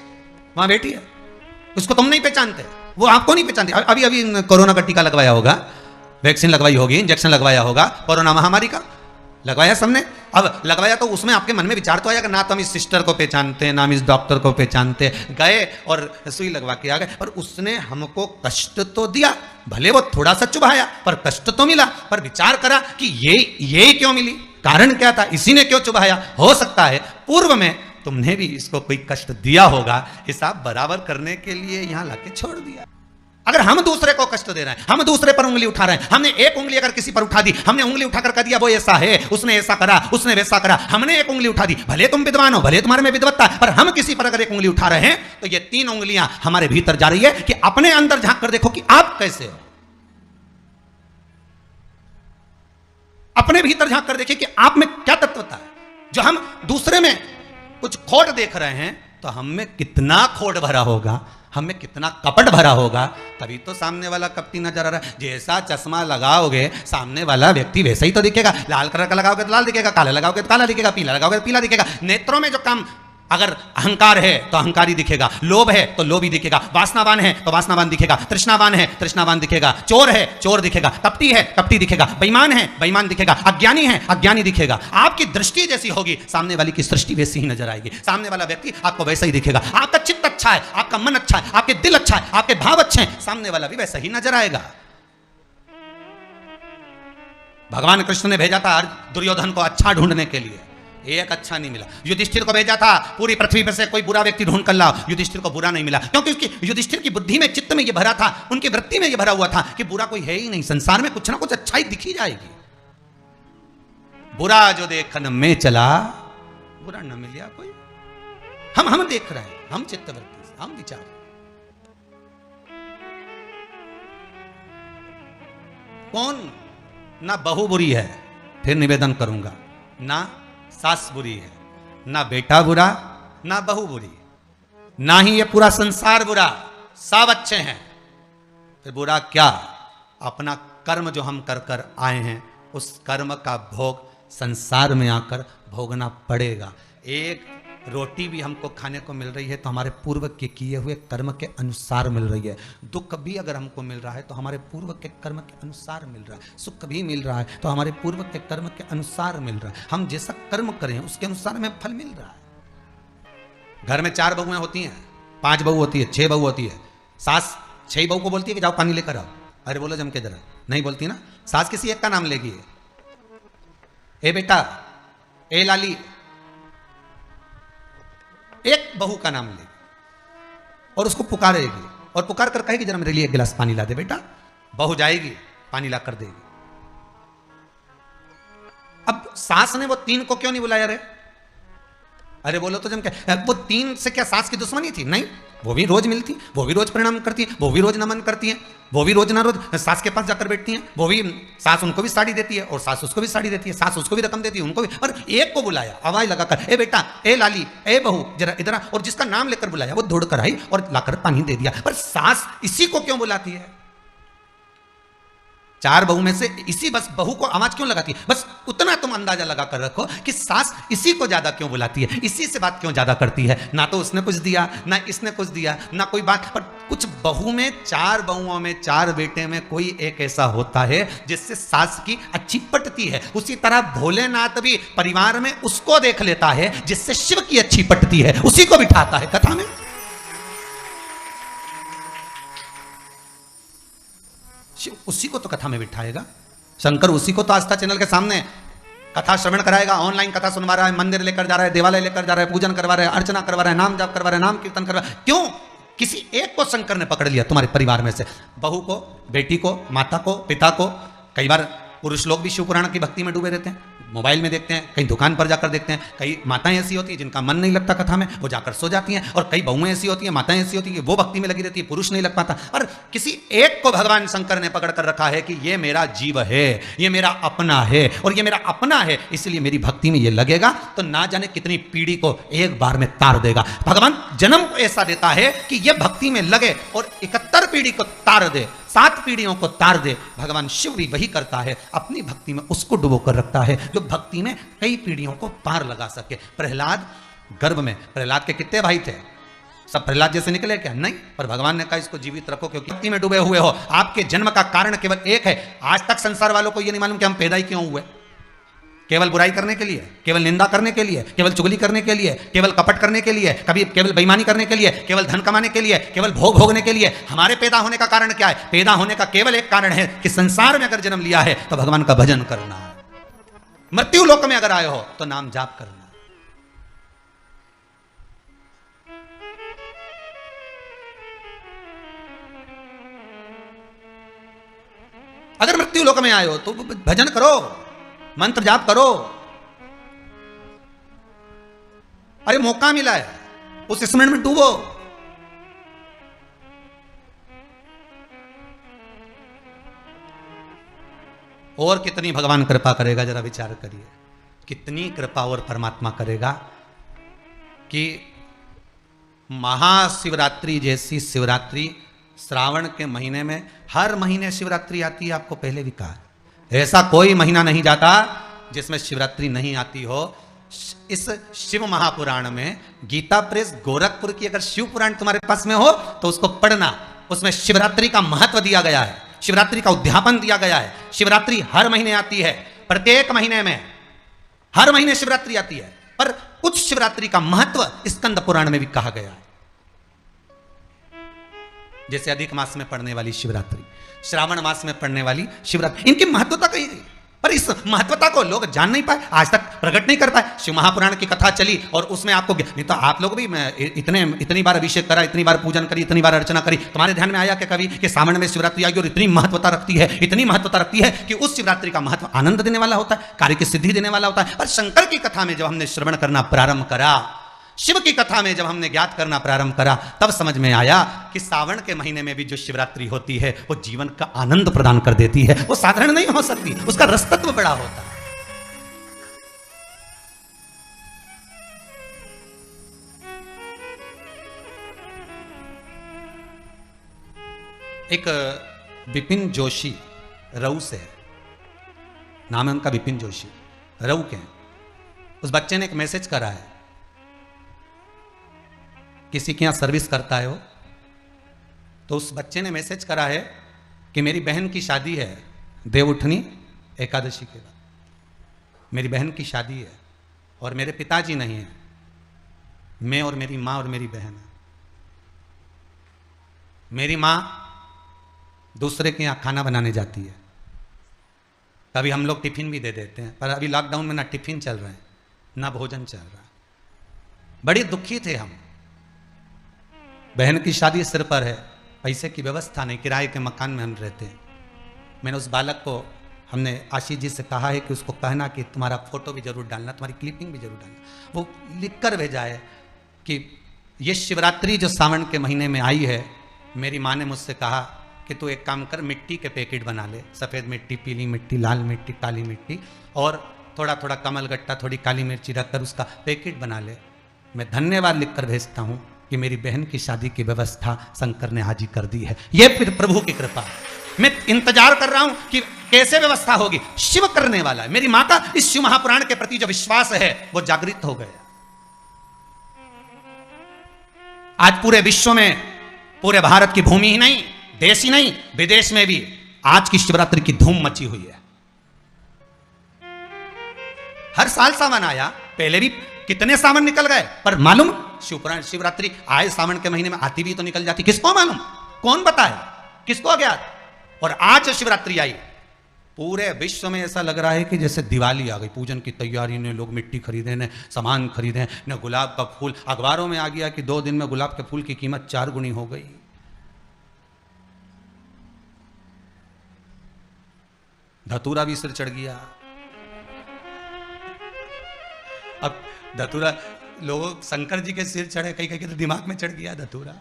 Speaker 1: वहां बैठी है, उसको तुम नहीं पहचानते, वो आपको नहीं पहचानते। अभी अभी कोरोना का टीका लगवाया होगा, वैक्सीन लगवाई होगी, इंजेक्शन लगवाया होगा, कोरोना महामारी का लगवाया सबने। अब लगवाया तो उसमें आपके मन में विचार तो आएगा, ना तो हम इस सिस्टर को पहचानते, ना हम इस डॉक्टर को पहचानते, गए और सुई लगवा के आ गए, पर उसने हमको कष्ट तो दिया, भले वो थोड़ा सा चुभाया पर कष्ट तो मिला। पर विचार करा कि ये क्यों मिली, कारण क्या था, इसी ने क्यों चुभाया। हो सकता है पूर्व में तुमने भी इसको कोई कष्ट दिया होगा, हिसाब बराबर करने के लिए यहां लाके छोड़ दिया। अगर हम दूसरे को कष्ट दे रहे हैं, हम दूसरे पर उंगली उठा रहे हैं, हमने एक उंगली अगर किसी पर उठा दी, हमने उंगली उठाकर कह दिया वो ऐसा है, उसने ऐसा करा, उसने वैसा करा, हमने एक उंगली उठा दी, भले तुम विद्वान हो, भले तुम्हारे में विद्वत्ता है, पर हम किसी पर अगर एक उंगली उठा रहे हैं तो ये 3 उंगलियां हमारे भीतर जा रही है कि अपने अंदर झांक कर देखो कि आप कैसे हो। अपने भीतर झांक कर देखिए कि आप में क्या तत्वता है। जो हम दूसरे में कुछ खोट देख रहे हैं तो हम में कितना खोट भरा होगा, हम में कितना कपट भरा होगा, तभी तो सामने वाला कपटी नजर आ रहा है। जैसा चश्मा लगाओगे सामने वाला व्यक्ति वैसा ही तो दिखेगा। लाल कलर का लगाओगे तो लाल दिखेगा, काला लगाओगे तो काला दिखेगा, पीला लगाओगे तो पीला दिखेगा। नेत्रों में जो काम अगर अहंकार है तो अहंकारी दिखेगा, लोभ है तो लोभी दिखेगा, वासनावान है तो वासनावान दिखेगा, तृष्णावान है तृष्णावान दिखेगा, चोर है चोर दिखेगा, कपटी है कपटी दिखेगा, बेईमान है बेईमान दिखेगा, अज्ञानी है अज्ञानी दिखेगा। आपकी दृष्टि जैसी होगी सामने वाले की सृष्टि वैसी ही नजर आएगी, सामने वाला व्यक्ति आपको वैसा ही दिखेगा। आपका चित्त अच्छा है, आपका मन अच्छा है, आपके दिल अच्छा है, आपके भाव अच्छे हैं, सामने वाला भी वैसा ही नजर आएगा। भगवान कृष्ण ने भेजा था दुर्योधन को अच्छा ढूंढने के लिए, एक अच्छा नहीं मिला। युधिष्ठिर को भेजा था पूरी पृथ्वी पर से कोई बुरा व्यक्ति ढूंढ कर लाओ, युधिष्ठिर को बुरा नहीं मिला, क्योंकि उसकी युधिष्ठिर की बुद्धि में चित्त में ये भरा था, उनकी वृत्ति में ये भरा हुआ था कि बुरा कोई है ही नहीं, संसार में कुछ ना कुछ अच्छाई दिखी जाएगी। बुरा जो देखन में चला बुरा न मिला कोई। हम देख रहे हैं, हम चित्तवृत्ति से हम विचार। कौन ना बहू बुरी है, फिर निवेदन करूंगा, ना सास बुरी है, ना बेटा बुरा, ना बहू बुरी, ना ही ये पूरा संसार बुरा, सब अच्छे हैं। फिर बुरा क्या? अपना कर्म जो हम कर कर आए हैं उस कर्म का भोग संसार में आकर भोगना पड़ेगा। एक रोटी भी हमको खाने को मिल रही है तो हमारे पूर्व के किए हुए कर्म के अनुसार मिल रही है। दुख भी अगर हमको मिल रहा है तो हमारे पूर्व के कर्म के अनुसार मिल रहा है। सुख भी मिल रहा है तो हमारे पूर्व के कर्म के अनुसार मिल रहा है। हम जैसा कर्म करें उसके अनुसार हमें फल मिल रहा है। घर में 4 बहुएं होती हैं, 5 बहू होती है, 6 बहू होती है। सास 6 बहू को बोलती है कि जाओ पानी लेकर आओ, अरे बोलो जम के जरा, नहीं बोलती ना। सास किसी एक का नाम लेगी, ए बेटा, ए लाली, एक बहू का नाम लेगी और उसको पुकारेगी और पुकार कर कहेगी जरा मेरे लिए 1 गिलास पानी ला दे बेटा। बहू जाएगी पानी ला कर देगी। अब सास ने वो 3 को क्यों नहीं बुलाया रे? अरे बोलो तो जम क्या, वो 3 से क्या सास की दुश्मनी थी? नहीं, वो भी रोज मिलती, वो भी रोज प्रणाम करती है, वो भी रोज नमन करती है, वो भी रोज ना रोज सास के पास जाकर बैठती हैं, वो भी सास उनको भी साड़ी देती है और सास उसको भी साड़ी देती है, सास उसको भी रकम देती है, उनको भी। और एक को बुलाया आवाज लगाकर, ए बेटा, ए लाली, ए बहू जरा इधर आ, और जिसका नाम लेकर बुलाया वो दौड़ कर आई और लाकर पानी दे दिया। पर सास इसी को क्यों बुलाती है? 4 बहू में से इसी बस बहू को आवाज क्यों लगाती है? बस उतना तुम अंदाजा लगा कर रखो कि सास इसी को ज्यादा क्यों बुलाती है, इसी से बात क्यों ज्यादा करती है। ना तो उसने कुछ दिया, ना इसने कुछ दिया, ना कोई बात। पर कुछ बहू में, 4 बहुओं में, 4 बेटे में कोई एक ऐसा होता है जिससे सास की अच्छी पटती है। उसी तरह भोलेनाथ भी परिवार में उसको देख लेता है जिससे शिव की अच्छी पटती है, उसी को बिठाता है कथा में। उसी को तो कथा में बिठाएगा शंकर, उसी को तो आस्था चैनल के सामने कथा श्रवण कराएगा। ऑनलाइन कथा सुनवा रहा है, मंदिर लेकर जा रहा है, देवालय लेकर जा रहा है, पूजन करवा रहा है, अर्चना करवा रहा है, नाम जाप करवा रहा है, नाम कीर्तन करवा रहा है। क्यों? किसी एक को शंकर ने पकड़ लिया तुम्हारे परिवार में से, बहू को, बेटी को, माता को, पिता को। कई बार पुरुष लोग भी शिव पुराण की भक्ति में डूबे रहते हैं, मोबाइल में देखते हैं, कहीं दुकान पर जाकर देखते हैं। कई माताएं ऐसी होती हैं जिनका मन नहीं लगता कथा में, वो जाकर सो जाती हैं। और कई बहुएं ऐसी होती हैं, माताएं ऐसी होती हैं कि वो भक्ति में लगी रहती है, पुरुष नहीं लग पाता। और किसी एक को भगवान शंकर ने पकड़ कर रखा है कि ये मेरा जीव है, ये मेरा अपना है, और ये मेरा अपना है, इसलिए मेरी भक्ति में ये लगेगा तो ना जाने कितनी पीढ़ी को एक बार में तार देगा। भगवान जन्म को ऐसा देता है कि ये भक्ति में लगे और 71 पीढ़ी को तार दे, 7 पीढ़ियों को तार दे। भगवान शिव भी वही करता है, अपनी भक्ति में उसको डुबो कर रखता है जो भक्ति में कई पीढ़ियों को पार लगा सके। प्रहलाद गर्भ में, प्रहलाद के कितने भाई थे? सब प्रहलाद जैसे निकले क्या? नहीं, पर भगवान ने कहा इसको जीवित रखो क्योंकि भक्ति में डूबे हुए हो। आपके जन्म का कारण केवल एक है। आज तक संसार वालों को यह नहीं मालूम कि हम पैदा ही क्यों हुए। केवल बुराई करने के लिए, केवल निंदा करने के लिए, केवल चुगली करने के लिए, केवल कपट करने के लिए, कभी केवल बेईमानी करने के लिए, केवल धन कमाने के लिए, केवल भोग भोगने के लिए। हमारे पैदा होने का कारण क्या है? पैदा होने का केवल एक कारण है कि संसार में अगर जन्म लिया है तो भगवान का भजन करना है। मृत्यु लोक में अगर आए हो तो नाम जाप करना। अगर मृत्यु लोक में आए हो तो भजन करो, मंत्र जाप करो। अरे मौका मिला है, उस स्मरण में डूबो। और कितनी भगवान कृपा करेगा, जरा विचार करिए। कितनी कृपा और परमात्मा करेगा कि महाशिवरात्रि जैसी शिवरात्रि श्रावण के महीने में, हर महीने शिवरात्रि आती है। आपको पहले भी कहा, ऐसा कोई महीना नहीं जाता जिसमें शिवरात्रि नहीं आती हो। इस शिव महापुराण में गीता प्रेस गोरखपुर की अगर शिव पुराण तुम्हारे पास में हो तो उसको पढ़ना। उसमें शिवरात्रि का महत्व दिया गया है, शिवरात्रि का उद्यापन दिया गया है। शिवरात्रि हर महीने आती है, प्रत्येक महीने में हर महीने शिवरात्रि आती है, पर कुछ शिवरात्रि का महत्व स्कंद पुराण में भी कहा गया है। जैसे अधिक मास में पड़ने वाली शिवरात्रि, श्रावण मास में पड़ने वाली शिवरात्रि, इनकी महत्वता कही गई, पर इस महत्वता को लोग जान नहीं पाए, आज तक प्रकट नहीं कर पाए। शिव महापुराण की कथा चली और उसमें आपको, नहीं तो आप लोग भी इतनी बार अभिषेक करा, इतनी बार पूजन करी, इतनी बार अर्चना करी, तुम्हारे ध्यान में आया क्या कभी कि सावन में शिवरात्रि आई और इतनी महत्वता रखती है, इतनी महत्वता रखती है कि उस शिवरात्रि का महत्व आनंद देने वाला होता है, कार्य की सिद्धि देने वाला होता है। और शंकर की कथा में जब हमने श्रवण करना प्रारंभ करा, शिव की कथा में जब हमने ज्ञात करना प्रारंभ करा, तब समझ में आया कि सावन के महीने में भी जो शिवरात्रि होती है वो जीवन का आनंद प्रदान कर देती है। वो साधारण नहीं हो सकती, उसका रसतत्व बड़ा होता है। एक विपिन जोशी रऊ से है, नाम है उनका विपिन जोशी, रऊ के हैं। उस बच्चे ने एक मैसेज करा है, किसी के यहां सर्विस करता है वो, तो उस बच्चे ने मैसेज करा है कि मेरी बहन की शादी है देवउठनी एकादशी के बाद, मेरी बहन की शादी है और मेरे पिताजी नहीं है, मैं और मेरी माँ और मेरी बहन है। मेरी माँ दूसरे के यहाँ खाना बनाने जाती है, कभी हम लोग टिफिन भी दे देते हैं, पर अभी लॉकडाउन में ना टिफिन चल रहे हैं ना भोजन चल रहा है। बड़ी दुखी थे हम, बहन की शादी सिर पर है, पैसे की व्यवस्था नहीं, किराए के मकान में हम रहते हैं। मैंने उस बालक को, हमने आशीष जी से कहा है कि उसको कहना कि तुम्हारा फोटो भी जरूर डालना, तुम्हारी क्लिपिंग भी जरूर डालना। वो लिख कर भेजा है कि ये शिवरात्रि जो सावन के महीने में आई है, मेरी माँ ने मुझसे कहा कि तू एक काम कर, मिट्टी के पैकेट बना ले, सफ़ेद मिट्टी, पीली मिट्टी, लाल मिट्टी, काली मिट्टी, और थोड़ा थोड़ा कमल गट्टा, थोड़ी काली मिर्ची रखकर उसका पैकेट बना ले। मैं धन्यवाद लिखकर भेजता हूँ कि मेरी बहन की शादी की व्यवस्था शंकर ने आज ही कर दी है। यह फिर प्रभु की कृपा। मैं इंतजार कर रहा हूं कि कैसे व्यवस्था होगी, शिव करने वाला है। मेरी मां का इस शिव महापुराण के प्रति जो विश्वास है वो जागृत हो गया। आज पूरे विश्व में, पूरे भारत की भूमि ही नहीं, देश ही नहीं, विदेश में भी आज की शिवरात्रि की धूम मची हुई है। हर साल सावन आया, पहले भी कितने सावन निकल गए, पर मालूम शिवपुराण शिवरात्रि आए सावन के महीने में आती भी तो निकल जाती, किसको मालूम, कौन बताए, किसको अज्ञात। और आज शिवरात्रि आई, पूरे विश्व में ऐसा लग रहा है कि जैसे दिवाली आ गई। पूजन की तैयारी ने लोग मिट्टी खरीदे, ने सामान खरीदे, ने गुलाब का फूल। अखबारों में आ गया कि 2 दिन में गुलाब के फूल की कीमत 4 गुनी हो गई। धतूरा भी सिर चढ़ गया। अब धतूरा, लोगों शंकर जी के सिर चढ़े, कहीं कहीं के तो दिमाग में चढ़ गया धतूरा।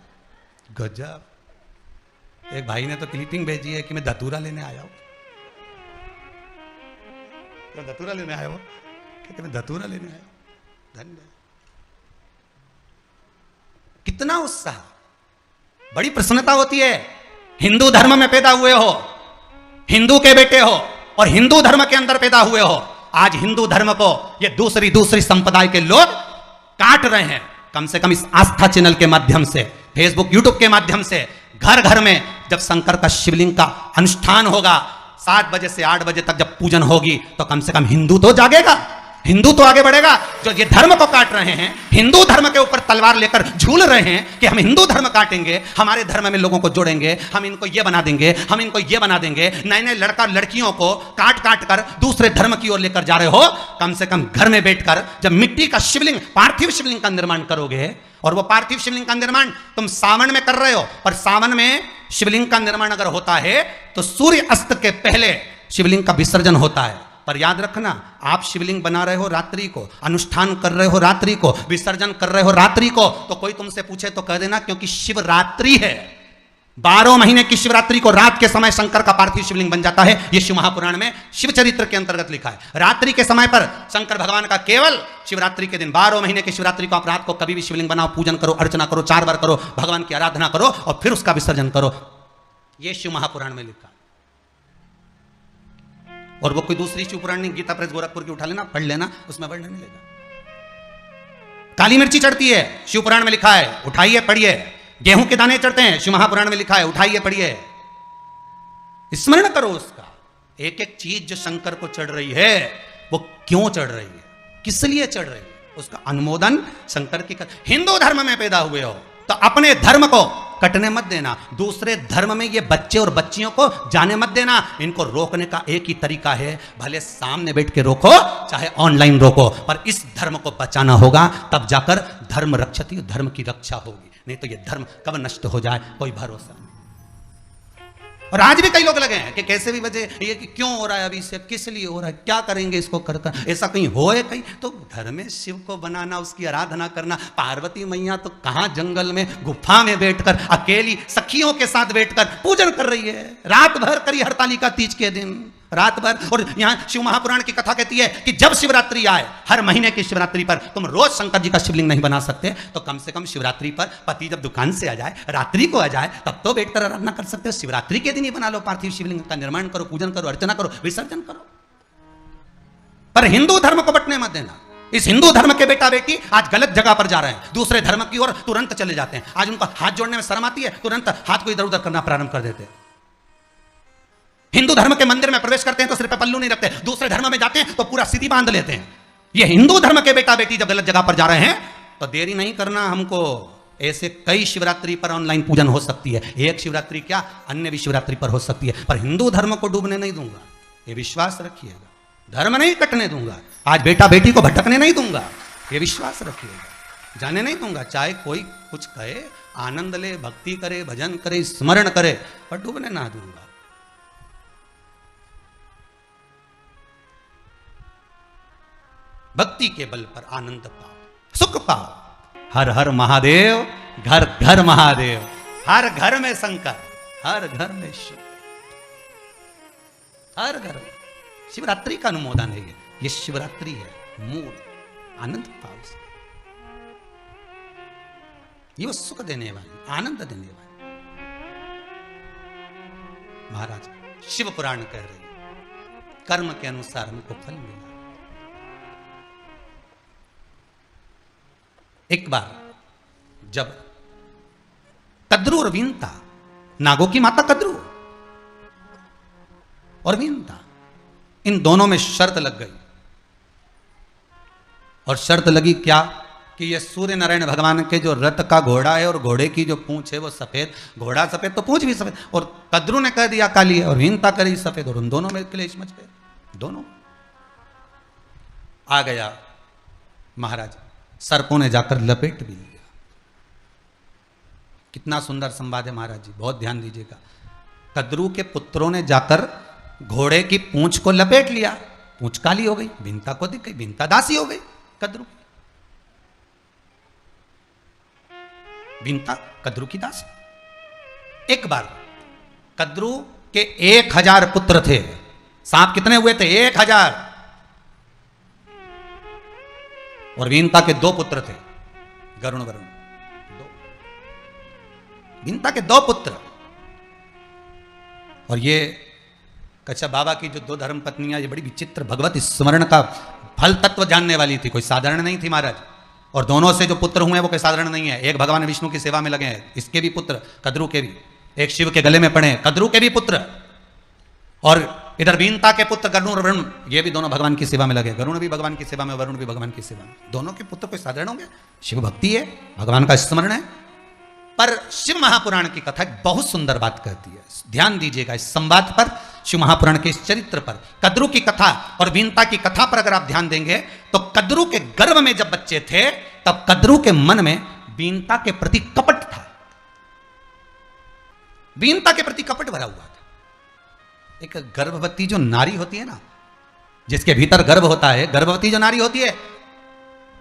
Speaker 1: गजब। एक भाई ने तो क्लिपिंग भेजी है कि मैं धतूरा लेने आया हूं। तो धतूरा लेने आया हो, कि मैं धतूरा लेने आया हूं। धन्य। कितना उत्साह, बड़ी प्रसन्नता होती है। हिंदू धर्म में पैदा हुए हो, हिंदू के बेटे हो और हिंदू धर्म के अंदर पैदा हुए हो। आज हिंदू धर्म को ये दूसरी संप्रदाय के लोग काट रहे हैं। कम से कम इस आस्था चैनल के माध्यम से, फेसबुक यूट्यूब के माध्यम से, घर घर में जब शंकर का शिवलिंग का अनुष्ठान होगा, 7 बजे से 8 बजे तक जब पूजन होगी, तो कम से कम हिंदू तो जागेगा, हिंदू तो आगे बढ़ेगा। जो ये धर्म को काट रहे हैं, हिंदू धर्म के ऊपर तलवार लेकर झूल रहे हैं कि हम हिंदू धर्म काटेंगे, हमारे धर्म में लोगों को जोड़ेंगे, हम इनको ये बना देंगे, हम इनको ये बना देंगे। नए नए लड़का लड़कियों को काट काट कर दूसरे धर्म की ओर लेकर जा रहे हो। कम से कम घर में बैठकर जब मिट्टी का शिवलिंग, पार्थिव शिवलिंग का निर्माण करोगे, और वो पार्थिव शिवलिंग का निर्माण तुम सावन में कर रहे हो, पर सावन में शिवलिंग का निर्माण अगर होता है तो सूर्य अस्त के पहले शिवलिंग का विसर्जन होता है। पर याद रखना, आप शिवलिंग बना रहे हो रात्रि को, अनुष्ठान कर रहे हो रात्रि को, विसर्जन कर रहे हो रात्रि को, तो कोई तुमसे पूछे तो कह देना क्योंकि शिवरात्रि है। 12 महीने की शिवरात्रि को रात के समय शंकर का पार्थिव शिवलिंग बन जाता है। यह शिव महापुराण में शिव चरित्र के अंतर्गत लिखा है। रात्रि के समय पर शंकर भगवान का केवल शिवरात्रि के दिन, 12 महीने की शिवरात्रि को आप रात को कभी भी शिवलिंग बनाओ, पूजन करो, अर्चना करो, 4 बार करो, भगवान की आराधना करो और फिर उसका विसर्जन करो। यह शिव महापुराण में लिखा। और वो कोई दूसरी शिव पुराण नहीं, गीता प्रेस गोरखपुर की उठा लेना, पढ़ लेना, उसमें वर्णन मिलेगा। काली मिर्ची चढ़ती है, शिव पुराण में लिखा है, उठाइए पढ़िए। गेहूं के दाने चढ़ते हैं, शिव महापुराण में लिखा है, उठाइए पढ़िए। स्मरण करो उसका। एक एक चीज जो शंकर को चढ़ रही है वो क्यों चढ़ रही है, किस लिए चढ़ रही है, उसका अनुमोदन शंकर की हिंदू धर्म में पैदा हुए हो तो अपने धर्म को कटने मत देना, दूसरे धर्म में ये बच्चे और बच्चियों को जाने मत देना। इनको रोकने का एक ही तरीका है, भले सामने बैठ के रोको चाहे ऑनलाइन रोको, पर इस धर्म को बचाना होगा, तब जाकर धर्म रक्षति, धर्म की रक्षा होगी। नहीं तो ये धर्म कब नष्ट हो जाए कोई भरोसा नहीं। और आज भी कई लोग लगे हैं कि कैसे भी वजह ये कि क्यों हो रहा है, अभी से किस लिए हो रहा है, क्या करेंगे इसको करकर, ऐसा कहीं होए कहीं तो घर में शिव को बनाना, उसकी आराधना करना। पार्वती मैया तो कहां जंगल में गुफा में बैठकर अकेली सखियों के साथ बैठकर पूजन कर रही है, रात भर करी हरतालिका तीज के दिन, रात भर। और यहां शिव महापुराण की कथा कहती है कि जब शिवरात्रि आए, हर महीने की शिवरात्रि पर तुम रोज शंकर जी का शिवलिंग नहीं बना सकते तो कम से कम शिवरात्रि पर पति जब दुकान से आ जाए, रात्रि को आ जाए, तब तो बैठकर आराधना कर सकते हो। शिवरात्रि के दिन ही बना लो, पार्थिव शिवलिंग का निर्माण करो, पूजन करो, अर्चना करो, विसर्जन करो। पर हिंदू धर्म को बटने मत देना। इस हिंदू धर्म के बेटा बेटी आज गलत जगह पर जा रहे हैं, दूसरे धर्म की ओर तुरंत चले जाते हैं। आज उनको हाथ जोड़ने में शर्म आती है, तुरंत हाथ को इधर उधर करना प्रारंभ कर देते हैं। हिंदू धर्म के मंदिर में प्रवेश करते हैं तो सिर पे पल्लू नहीं रखते, दूसरे धर्म में जाते हैं तो पूरा सीधी बांध लेते हैं। ये हिंदू धर्म के बेटा बेटी जब गलत जगह पर जा रहे हैं तो देरी नहीं करना हमको। ऐसे कई शिवरात्रि पर ऑनलाइन पूजन हो सकती है, एक शिवरात्रि क्या अन्य भी शिवरात्रि पर हो सकती है, पर हिंदू धर्म को डूबने नहीं दूंगा, ये विश्वास रखिएगा। धर्म नहीं कटने दूंगा, आज बेटा बेटी को भटकने नहीं दूंगा, ये विश्वास रखिएगा। जाने नहीं दूंगा, चाहे कोई कुछ कहे, आनंद ले, भक्ति करे, भजन करे, स्मरण करे, पर डूबने ना दूंगा। भक्ति के बल पर आनंद पाओ, सुख पाओ। हर हर महादेव, घर घर महादेव, हर घर में शंकर, हर घर में शिव, हर घर में शिवरात्रि का अनुमोदन है। ये शिवरात्रि है, मूल आनंद पाओ। ये वो सुख देने वाली, आनंद देने वाली। महाराज शिव पुराण कह रहे हैं कर्म के अनुसार हमको फल मिला। एक बार जब कद्रू और वीनता, नागों की माता कद्रू और वीनता, इन दोनों में शर्त लग गई। और शर्त लगी क्या कि ये सूर्य नारायण भगवान के जो रथ का घोड़ा है और घोड़े की जो पूंछ है वो सफेद, घोड़ा सफेद तो पूंछ भी सफेद, और कद्रू ने कह दिया काली है और वीनता करी सफेद, और उन दोनों में क्लेश मच गए। दोनों आ गया महाराज, सर्पों ने जाकर लपेट भी लिया। कितना सुंदर संवाद है महाराज जी, बहुत ध्यान दीजिएगा। कद्रू के पुत्रों ने जाकर घोड़े की पूंछ को लपेट लिया, पूंछ काली हो गई, भिन्ता को दिख गई, भिन्ता दासी हो गई कद्रू, भिन्ता कद्रू की दासी। एक बार कद्रू के 1000 पुत्र थे, सांप कितने हुए थे? 1000। और वीनता के 2 पुत्र थे, गरुण वरुण, 2। वीनता के 2 पुत्र। और ये कच्छा बाबा की जो 2 धर्म पत्नियां, ये बड़ी विचित्र भगवत स्मरण का फल तत्व जानने वाली थी, कोई साधारण नहीं थी महाराज। और दोनों से जो पुत्र हुए वो कोई साधारण नहीं है। एक भगवान विष्णु की सेवा में लगे हैं, इसके भी पुत्र, कद्रू के भी, एक शिव के गले में पड़े, कद्रू के भी पुत्र, और इधर वीनता के पुत्र गरुण और वरुण, ये भी दोनों भगवान की सेवा में लगे। गरुण भी भगवान की सेवा में, वरुण भी भगवान की सेवा में। दोनों के पुत्र कोई साधारण होंगे? शिव भक्ति है, भगवान का स्मरण है। पर शिव महापुराण की कथा बहुत सुंदर बात कहती है, ध्यान दीजिएगा इस संवाद पर, शिव महापुराण के इस चरित्र पर, कद्रू की कथा और वीनता की कथा पर अगर आप ध्यान देंगे तो कद्रू के गर्भ में जब बच्चे थे तब कद्रू के मन में वीनता के प्रति कपट था, वीनता के प्रति कपट भरा हुआ था। एक गर्भवती जो नारी होती है ना, जिसके भीतर गर्भ होता है, गर्भवती जो नारी होती है,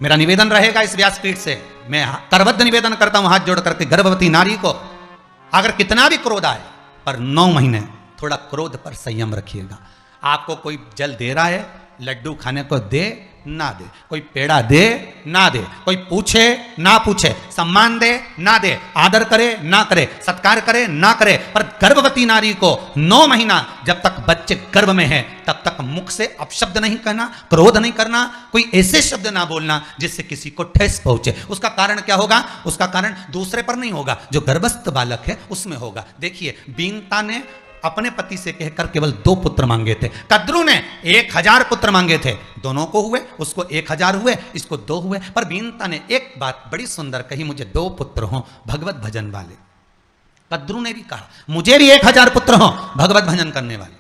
Speaker 1: मेरा निवेदन रहेगा इस व्यासपीठ से, मैं करबद्ध निवेदन करता हूं हाथ जोड़ करके, गर्भवती नारी को अगर कितना भी क्रोध आए पर 9 महीने थोड़ा क्रोध पर संयम रखिएगा। आपको कोई जल दे रहा है, लड्डू खाने को दे, ना दे, कोई पेड़ा दे ना दे, कोई पूछे ना पूछे, सम्मान दे ना दे, आदर करे ना करे, सत्कार करे ना करे, पर गर्भवती नारी को 9 महीना जब तक बच्चे गर्भ में है तब तक मुख से अपशब्द नहीं कहना, क्रोध नहीं करना, कोई ऐसे शब्द ना बोलना जिससे किसी को ठेस पहुंचे। उसका कारण क्या होगा? उसका कारण दूसरे पर नहीं होगा, जो गर्भस्थ बालक है उसमें होगा। देखिए, बीनता ने अपने पति से कहकर केवल 2 पुत्र मांगे थे, कद्रू ने 1000 पुत्र मांगे थे, दोनों को हुए, उसको 1000 हुए, इसको 2 हुए। पर बीनता ने एक बात बड़ी सुंदर कही, मुझे 2 पुत्र हों भगवत भजन वाले। कद्रू ने भी कहा मुझे भी 1000 पुत्र हों भगवत भजन करने वाले।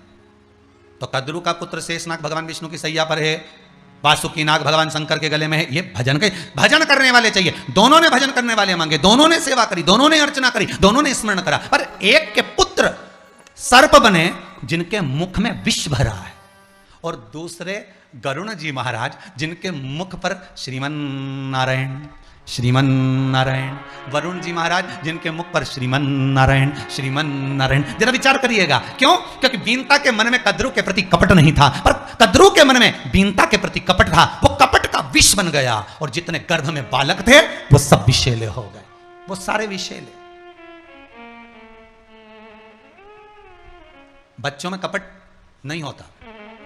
Speaker 1: तो कद्रू का पुत्र शेषनाग भगवान विष्णु की सैया पर है, वासुकी नाग भगवान शंकर के गले में है। ये भजन करने वाले चाहिए। दोनों ने भजन करने वाले मांगे, दोनों ने सेवा करी, दोनों ने अर्चना करी, दोनों ने स्मरण करा, पर एक के पुत्र सर्प बने जिनके मुख में विष भरा है, और दूसरे गरुण जी महाराज जिनके मुख पर श्रीमन नारायण श्रीमन नारायण, वरुण जी महाराज जिनके मुख पर श्रीमन नारायण श्रीमन नारायण। जरा विचार करिएगा, क्यों? क्योंकि बीनता के मन में कद्रू के प्रति कपट नहीं था, पर कद्रू के मन में बीनता के प्रति कपट था। वो कपट का विष बन गया, और जितने गर्भ में बालक थे वो सब विषैले हो गए, वो सारे विषैले। बच्चों में कपट नहीं होता,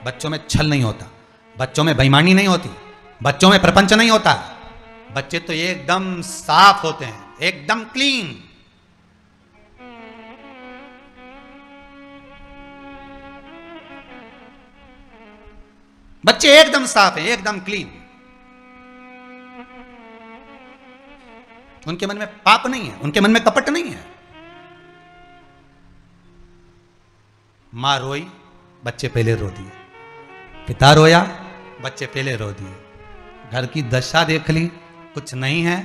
Speaker 1: बच्चों में छल नहीं होता, बच्चों में बेईमानी नहीं होती, बच्चों में प्रपंच नहीं होता। बच्चे तो एकदम साफ होते हैं, एकदम क्लीन। बच्चे एकदम साफ हैं, एकदम क्लीन। उनके मन में पाप नहीं है, उनके मन में कपट नहीं है। मां रोई, बच्चे पहले रो दिए, पिता रोया, बच्चे पहले रो दिए। घर की दशा देख ली, कुछ नहीं है,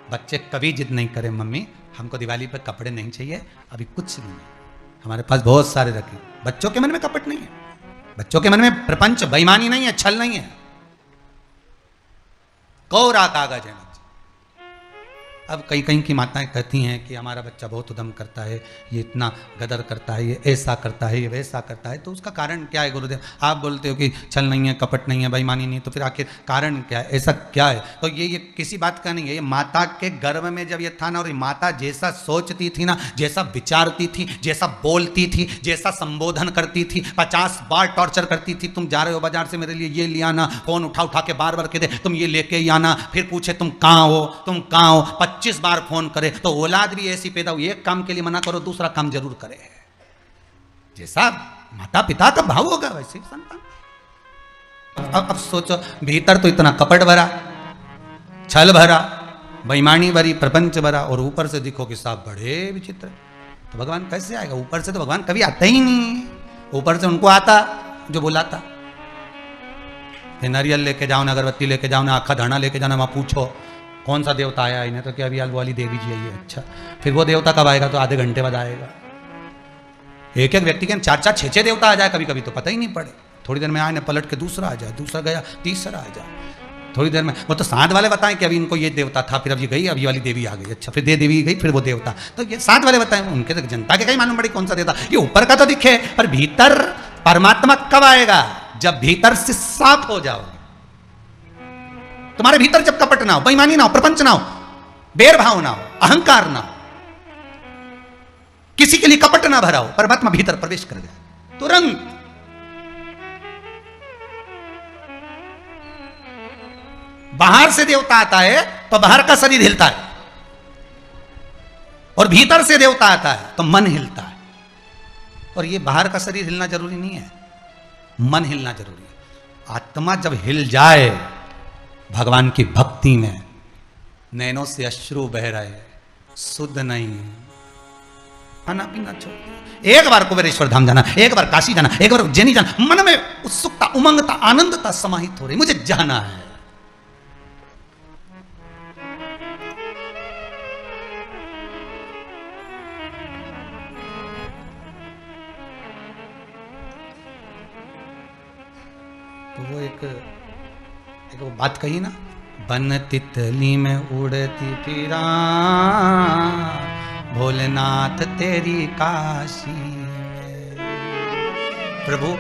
Speaker 1: बच्चे कभी जिद नहीं करे, मम्मी हमको दिवाली पर कपड़े नहीं चाहिए, अभी कुछ नहीं है, हमारे पास बहुत सारे रखे। बच्चों के मन में कपट नहीं है, बच्चों के मन में प्रपंच बेईमानी नहीं है, छल नहीं है, कोरा कागज है। अब कई कई की माताएं कहती हैं कि हमारा बच्चा बहुत उद्यम करता है, ये इतना गदर करता है, ये ऐसा करता है, ये वैसा करता है, तो उसका कारण क्या है गुरुदेव? आप बोलते हो कि छल नहीं है, कपट नहीं है, बेईमानी नहीं, तो फिर आखिर कारण क्या है, ऐसा क्या है? तो ये किसी बात का नहीं है, ये माता के गर्भ में जब ये था ना, और ये माता जैसा सोचती थी ना, जैसा विचारती थी, जैसा बोलती थी, जैसा संबोधन करती थी, 50 बार टॉर्चर करती थी। तुम जा रहे हो बाजार से, मेरे लिए ये ले आना, फोन उठा उठा के बार बार कह दे तुम ये लेके ही आना, फिर पूछे तुम कहाँ हो, तुम कहाँ हो, 25 बार फोन करे। तो औलाद भी ऐसी पैदा हुई, एक काम के लिए मना करो, दूसरा काम जरूर करे। जैसा माता पिता का भाव होगा वैसे संतान। अब सोचो, भीतर तो इतना कपट भरा, छल भरा, बेईमानी भरी, प्रपंच भरा, और ऊपर से दिखो कि साहब बड़े विचित्र, तो भगवान कैसे आएगा? ऊपर से तो भगवान कभी आता ही नहीं, ऊपर से उनको आता जो बुलाता। नारियल लेके जाओ ना, अगरबत्ती लेके जाओ ना, आखा धरना लेके जाना, वहां पूछो कौन सा देवता आया, इन्हें तो क्या अभी वो वाली देवी जी आई है। अच्छा, फिर वो देवता कब आएगा? तो आधे घंटे बाद आएगा। एक एक व्यक्ति के 4-4, 6-6 देवता आ जाए कभी कभी, तो पता ही नहीं पड़े। थोड़ी देर में आए ना, पलट के दूसरा आ जाए, दूसरा गया, तीसरा आ जाए, थोड़ी देर में। वो तो साथ वाले बताएं कि अभी इनको ये देवता था, फिर अब ये गई, अभी वाली देवी आ गई। अच्छा, फिर देवी गई, फिर वो देवता। तो ये साथ वाले बताएं, उनके तो जनता के कहीं मालूम पड़ी कौन सा देवता। ये ऊपर का तो दिखे, पर भीतर परमात्मा कब आएगा? जब भीतर से साफ हो जाओ, तुम्हारे भीतर जब कपट ना हो, बेईमानी ना हो, प्रपंच ना हो, बैर भाव ना हो, अहंकार ना हो, किसी के लिए कपट ना भरा हो, परमात्मा भीतर प्रवेश कर जाए तुरंत। बाहर से देवता आता है तो बाहर का शरीर हिलता है, और भीतर से देवता आता है तो मन हिलता है। और ये बाहर का शरीर हिलना जरूरी नहीं है, मन हिलना जरूरी है। आत्मा जब हिल जाए भगवान की भक्ति में, नैनों से अश्रु बह रहे, शुद्ध नहीं, खाना पीना छोड़, एक बार कुबेरेश्वर धाम जाना, एक बार काशी जाना, एक बार उज्जैनी जाना, मन में उत्सुकता, उमंगता, आनंदता समाहित हो रही, मुझे जाना है। तो वो एक वो बात कही ना, बन तितली में उड़ती फिरा, भोलेनाथ तेरी काशी में। प्रभु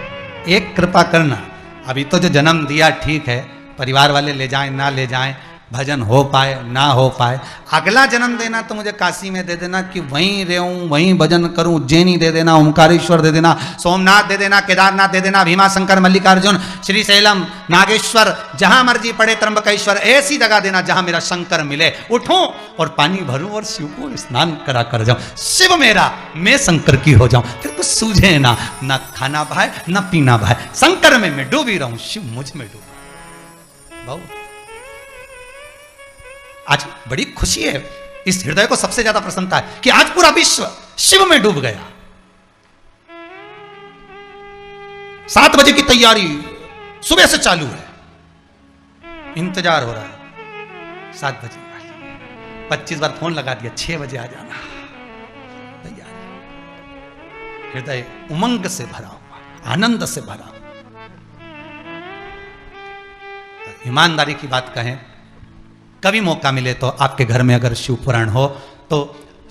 Speaker 1: एक कृपा करना, अभी तो जो जन्म दिया ठीक है, परिवार वाले ले जाएं ना ले जाएं, भजन हो पाए ना हो पाए, अगला जन्म देना तो मुझे काशी में दे देना कि वहीं रहूं, वहीं भजन करूं। उज्जैनी दे देना, ओमकारेश्वर दे देना, सोमनाथ दे देना, केदारनाथ दे देना, भीमा शंकर मल्लिकार्जुन, श्रीशैलम, नागेश्वर, जहां मर्जी पड़े, त्र्यंबकेश्वर, ऐसी जगह देना जहां मेरा शंकर मिले। उठूं और पानी भरूं और शिव को स्नान करा कर जाऊं। शिव मेरा, मैं शंकर की हो जाऊं। फिर कुछ सूझे ना, ना खाना भाए ना पीना भाए, शंकर में मैं डूबी रहूं, शिव मुझ में डूबे। बहुत आज बड़ी खुशी है, इस हृदय को सबसे ज्यादा प्रसन्नता है कि आज पूरा विश्व शिव में डूब गया। 7 बजे की तैयारी सुबह से चालू है, इंतजार हो रहा है 7 बजे। 25 बार फोन लगा दिया, 6 बजे आ जाना। तैयारी, हृदय उमंग से भरा हुआ, आनंद से भरा हुआ। ईमानदारी की बात कहें, कभी मौका मिले तो आपके घर में अगर शिव पुराण हो तो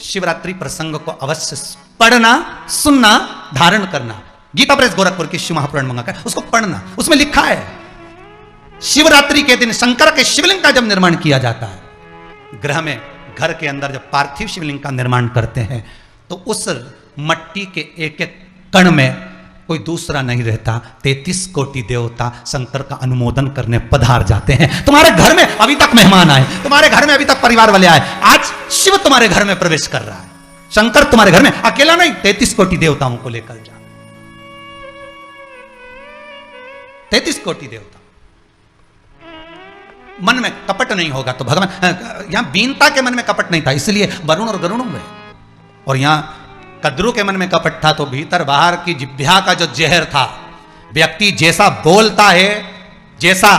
Speaker 1: शिवरात्रि प्रसंग को अवश्य पढ़ना, सुनना, धारण करना। गीता प्रेस गोरखपुर की शिव महापुराण मंगाकर उसको पढ़ना, उसमें लिखा है शिवरात्रि के दिन शंकर के शिवलिंग का जब निर्माण किया जाता है, गृह में, घर के अंदर जब पार्थिव शिवलिंग का निर्माण करते हैं तो उस मट्टी के एक एक कण में कोई दूसरा नहीं रहता। 33 कोटि देवता शंकर का अनुमोदन करने पधार जाते हैं। तुम्हारे घर में अभी तक मेहमान आए, तुम्हारे घर में अभी तक परिवार वाले आए, आज शिव तुम्हारे घर में प्रवेश कर रहा है। शंकर तुम्हारे घर में अकेला नहीं, 33 कोटि देवताओं को लेकर जा। 33 कोटि देवता। मन में कपट नहीं होगा तो भगवान, यहां बीनता के मन में कपट नहीं था, इसलिए वरुण और गरुण हुए। और यहां कद्रू के मन में कपट था तो भीतर बाहर की जिह्वा का जो जहर था, व्यक्ति जैसा बोलता है, जैसा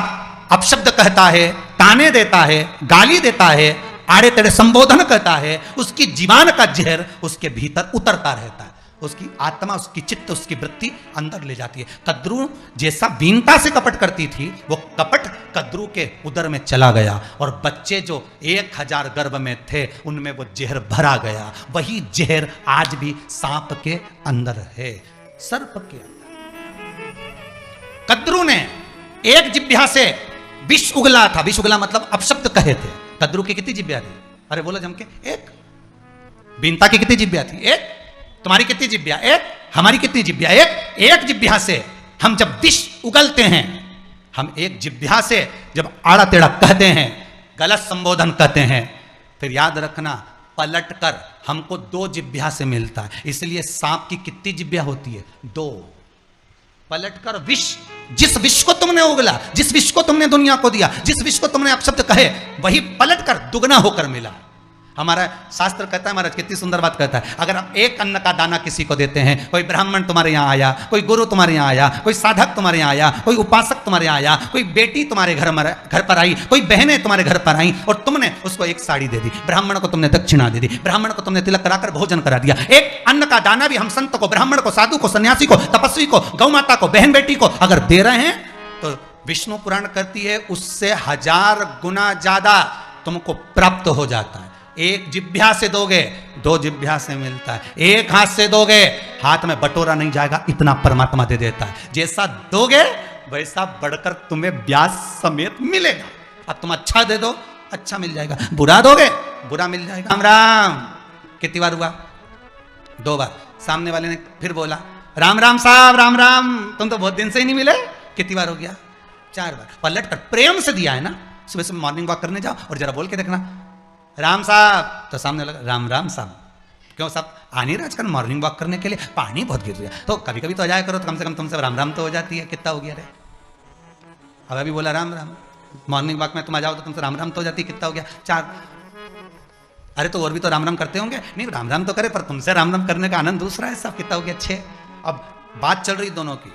Speaker 1: अपशब्द कहता है, ताने देता है, गाली देता है, आड़े तेड़े संबोधन करता है, उसकी जीवान का जहर उसके भीतर उतरता रहता है। उसकी आत्मा, उसकी चित्त, उसकी वृत्ति अंदर ले जाती है। कद्रू जैसा बीनता से कपट करती थी, वो कपट कद्रू के उदर में चला गया और बच्चे जो 1000 गर्भ में थे उनमें वो जहर भरा गया। वही जहर आज भी सांप के अंदर है, सर्प के अंदर। कद्रू ने एक जिह्वा से विष उगला था, विष उगला मतलब अपशब्द कहे थे। कद्रू की कितनी जिह्वा थी? अरे बोलो जम के, एक। बीनता की कितनी जिह्वा थी? एक। तुम्हारी कितनी जिह्वा? एक। हमारी कितनी जिह्वा? एक। एक जिह्वा से हम जब विष उगलते हैं, हम एक जिह्वा से जब आड़ा टेढ़ा कहते हैं, गलत संबोधन कहते हैं, फिर याद रखना पलट कर हमको 2 जिह्वा से मिलता है। इसलिए सांप की कितनी जिह्वा होती है? 2। पलट कर विष, जिस विष को तुमने उगला, जिस विष को तुमने दुनिया को दिया, जिस विष को तुमने अपशब्द कहे, वही पलट कर दुगना होकर मिला। हमारा शास्त्र कहता है, महाराज कितनी सुंदर बात कहता है, अगर आप एक अन्न का दाना किसी को देते हैं, कोई ब्राह्मण तुम्हारे यहाँ आया, कोई गुरु तुम्हारे यहाँ आया, कोई साधक तुम्हारे यहाँ आया, कोई उपासक तुम्हारे यहाँ आया, कोई बेटी तुम्हारे घर पर आई, कोई बहनें तुम्हारे घर पर आई और तुमने उसको एक साड़ी दे दी, ब्राह्मण को तुमने दक्षिणा दे दी, ब्राह्मण को तुमने तिलक कराकर भोजन करा दिया। एक अन्न का दाना भी हम संत को, ब्राह्मण को, साधु को, सन्यासी को, तपस्वी को, गौ माता को, बहन बेटी को अगर दे रहे हैं तो विष्णु पुराण कहती है उससे 1000 गुना ज्यादा तुमको प्राप्त हो जाता है। एक जिह्वा से दोगे, 2 जिह्वा से मिलता है। एक हाथ से दोगे, हाथ में बटोरा नहीं जाएगा, इतना परमात्मा दे देता है। जैसा दोगे वैसा बढ़कर तुम्हें ब्याज समेत मिलेगा। अब तुम अच्छा दे दो, अच्छा मिल जाएगा, बुरा दोगे, बुरा मिल जाएगा। राम राम कितनी बार हुआ? 2 बार। सामने वाले ने फिर बोला राम राम साहब, राम राम, तुम तो बहुत दिन से ही नहीं मिले। कितनी बार हो गया? 4 बार। पलट कर प्रेम से दिया है ना। सुबह सुबह मॉर्निंग वॉक करने जाओ और जरा बोल के देखना राम साहब, तो सामने लगा राम राम साहब। क्यों साहब आ नहीं रहा आजकल मॉर्निंग वॉक करने के लिए? पानी बहुत गिर रहा है, तो कभी कभी तो आ जाया करो, तो कम से कम तुमसे राम राम तो हो जाती है। कितना हो गया रे? अब अभी बोला राम राम। मॉर्निंग वॉक में तुम आ जाओ तो तुमसे राम राम तो हो जाती है। कितना हो गया? 4। अरे तो और भी तो राम राम करते होंगे। नहीं, राम राम तो करे, पर तुमसे राम राम करने का आनंद दूसरा है साहब। कितना हो गया? 6। अब बात चल रही दोनों की,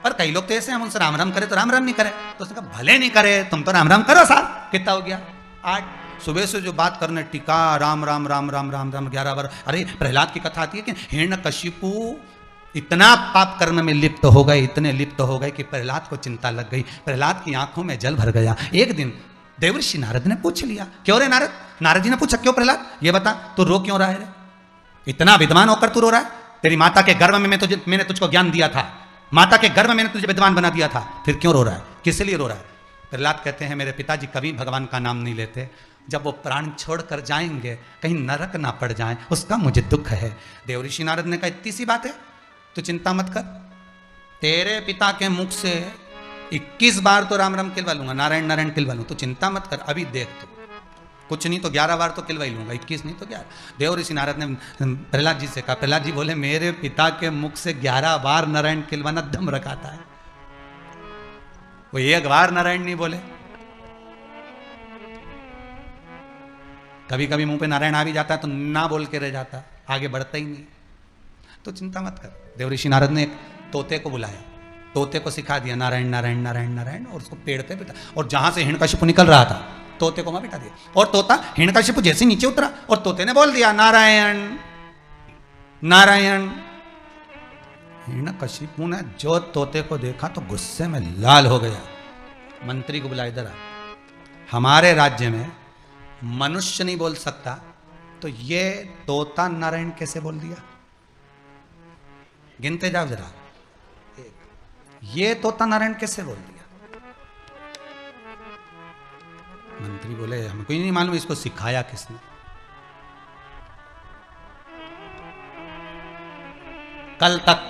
Speaker 1: पर कई लोग तो ऐसे हम उनसे राम राम करे तो राम राम नहीं करे, तो उसने कहा भले नहीं करे तुम तो राम राम करो साहब। कितना हो गया? 8। सुबह से जो बात करने टिका राम राम राम राम राम राम 11 बार। अरे प्रहलाद की कथा आती है कि हिरण्यकशिपु इतना पाप कर्म में लिप्त हो गए, इतने लिप्त हो गए कि प्रहलाद को चिंता लग गई। प्रहलाद की आंखों में जल भर गया। एक दिन देवर्षि नारद ने पूछ लिया, क्यों रे नारद? नारद जी ने पूछा, क्यों प्रहलाद, ये बता तू रो क्यों रहा है रे? इतना विद्वान होकर तू रो रहा है? तेरी माता के गर्भ में मैंने तुझको ज्ञान दिया था, माता के गर्भ में मैंने तुझे विद्वान बना दिया था, फिर क्यों रो रहा है, किस लिए रो रहा है? प्रहलाद कहते हैं मेरे पिताजी कभी भगवान का नाम नहीं लेते, जब वो प्राण छोड़ कर जाएंगे कहीं नरक ना पड़ जाएं, उसका मुझे दुख है। देवऋषि नारद ने कहा इतनी सी बात है, तो चिंता मत कर, तेरे पिता के मुख से 21 बार तो राम राम किलवा लूंगा, नारायण नारायण किलवा लूंगा, तो चिंता मत कर, अभी देख तू, कुछ नहीं तो 11 बार तो किलवा ही लूंगा, 21 नहीं तो 11। देवऋषि नारद ने प्रहलाद जी से कहा, प्रहलाद जी बोले मेरे पिता के मुख से 11 बार नारायण किलवाना दम रखाता है, वो एक बार नारायण नहीं बोले। कभी कभी मुंह पे नारायण आ भी जाता है तो ना बोल के रह जाता, आगे बढ़ता ही नहीं, तो चिंता मत कर। देवऋषि नारद ने एक तोते को बुलाया, तोते को सिखा दिया नारायण नारायण नारायण नारायण, और उसको पेड़ पे बिठा, और जहां से हिरण्यकशिपु निकल रहा था तोते को वहां बिठा दिया, और तोता हिरण्यकशिपु जैसे नीचे उतरा और तोते ने बोल दिया नारायण नारायण। हिरण्यकशिपु ने जो तोते को देखा तो गुस्से में लाल हो गया, मंत्री को बुला, इधर आ, हमारे राज्य में मनुष्य नहीं बोल सकता तो ये तोता नारायण कैसे बोल दिया? गिनते जाओ जरा, ये तोता नारायण कैसे बोल दिया? मंत्री बोले हमको ही नहीं मालूम, इसको सिखाया किसने? कल तक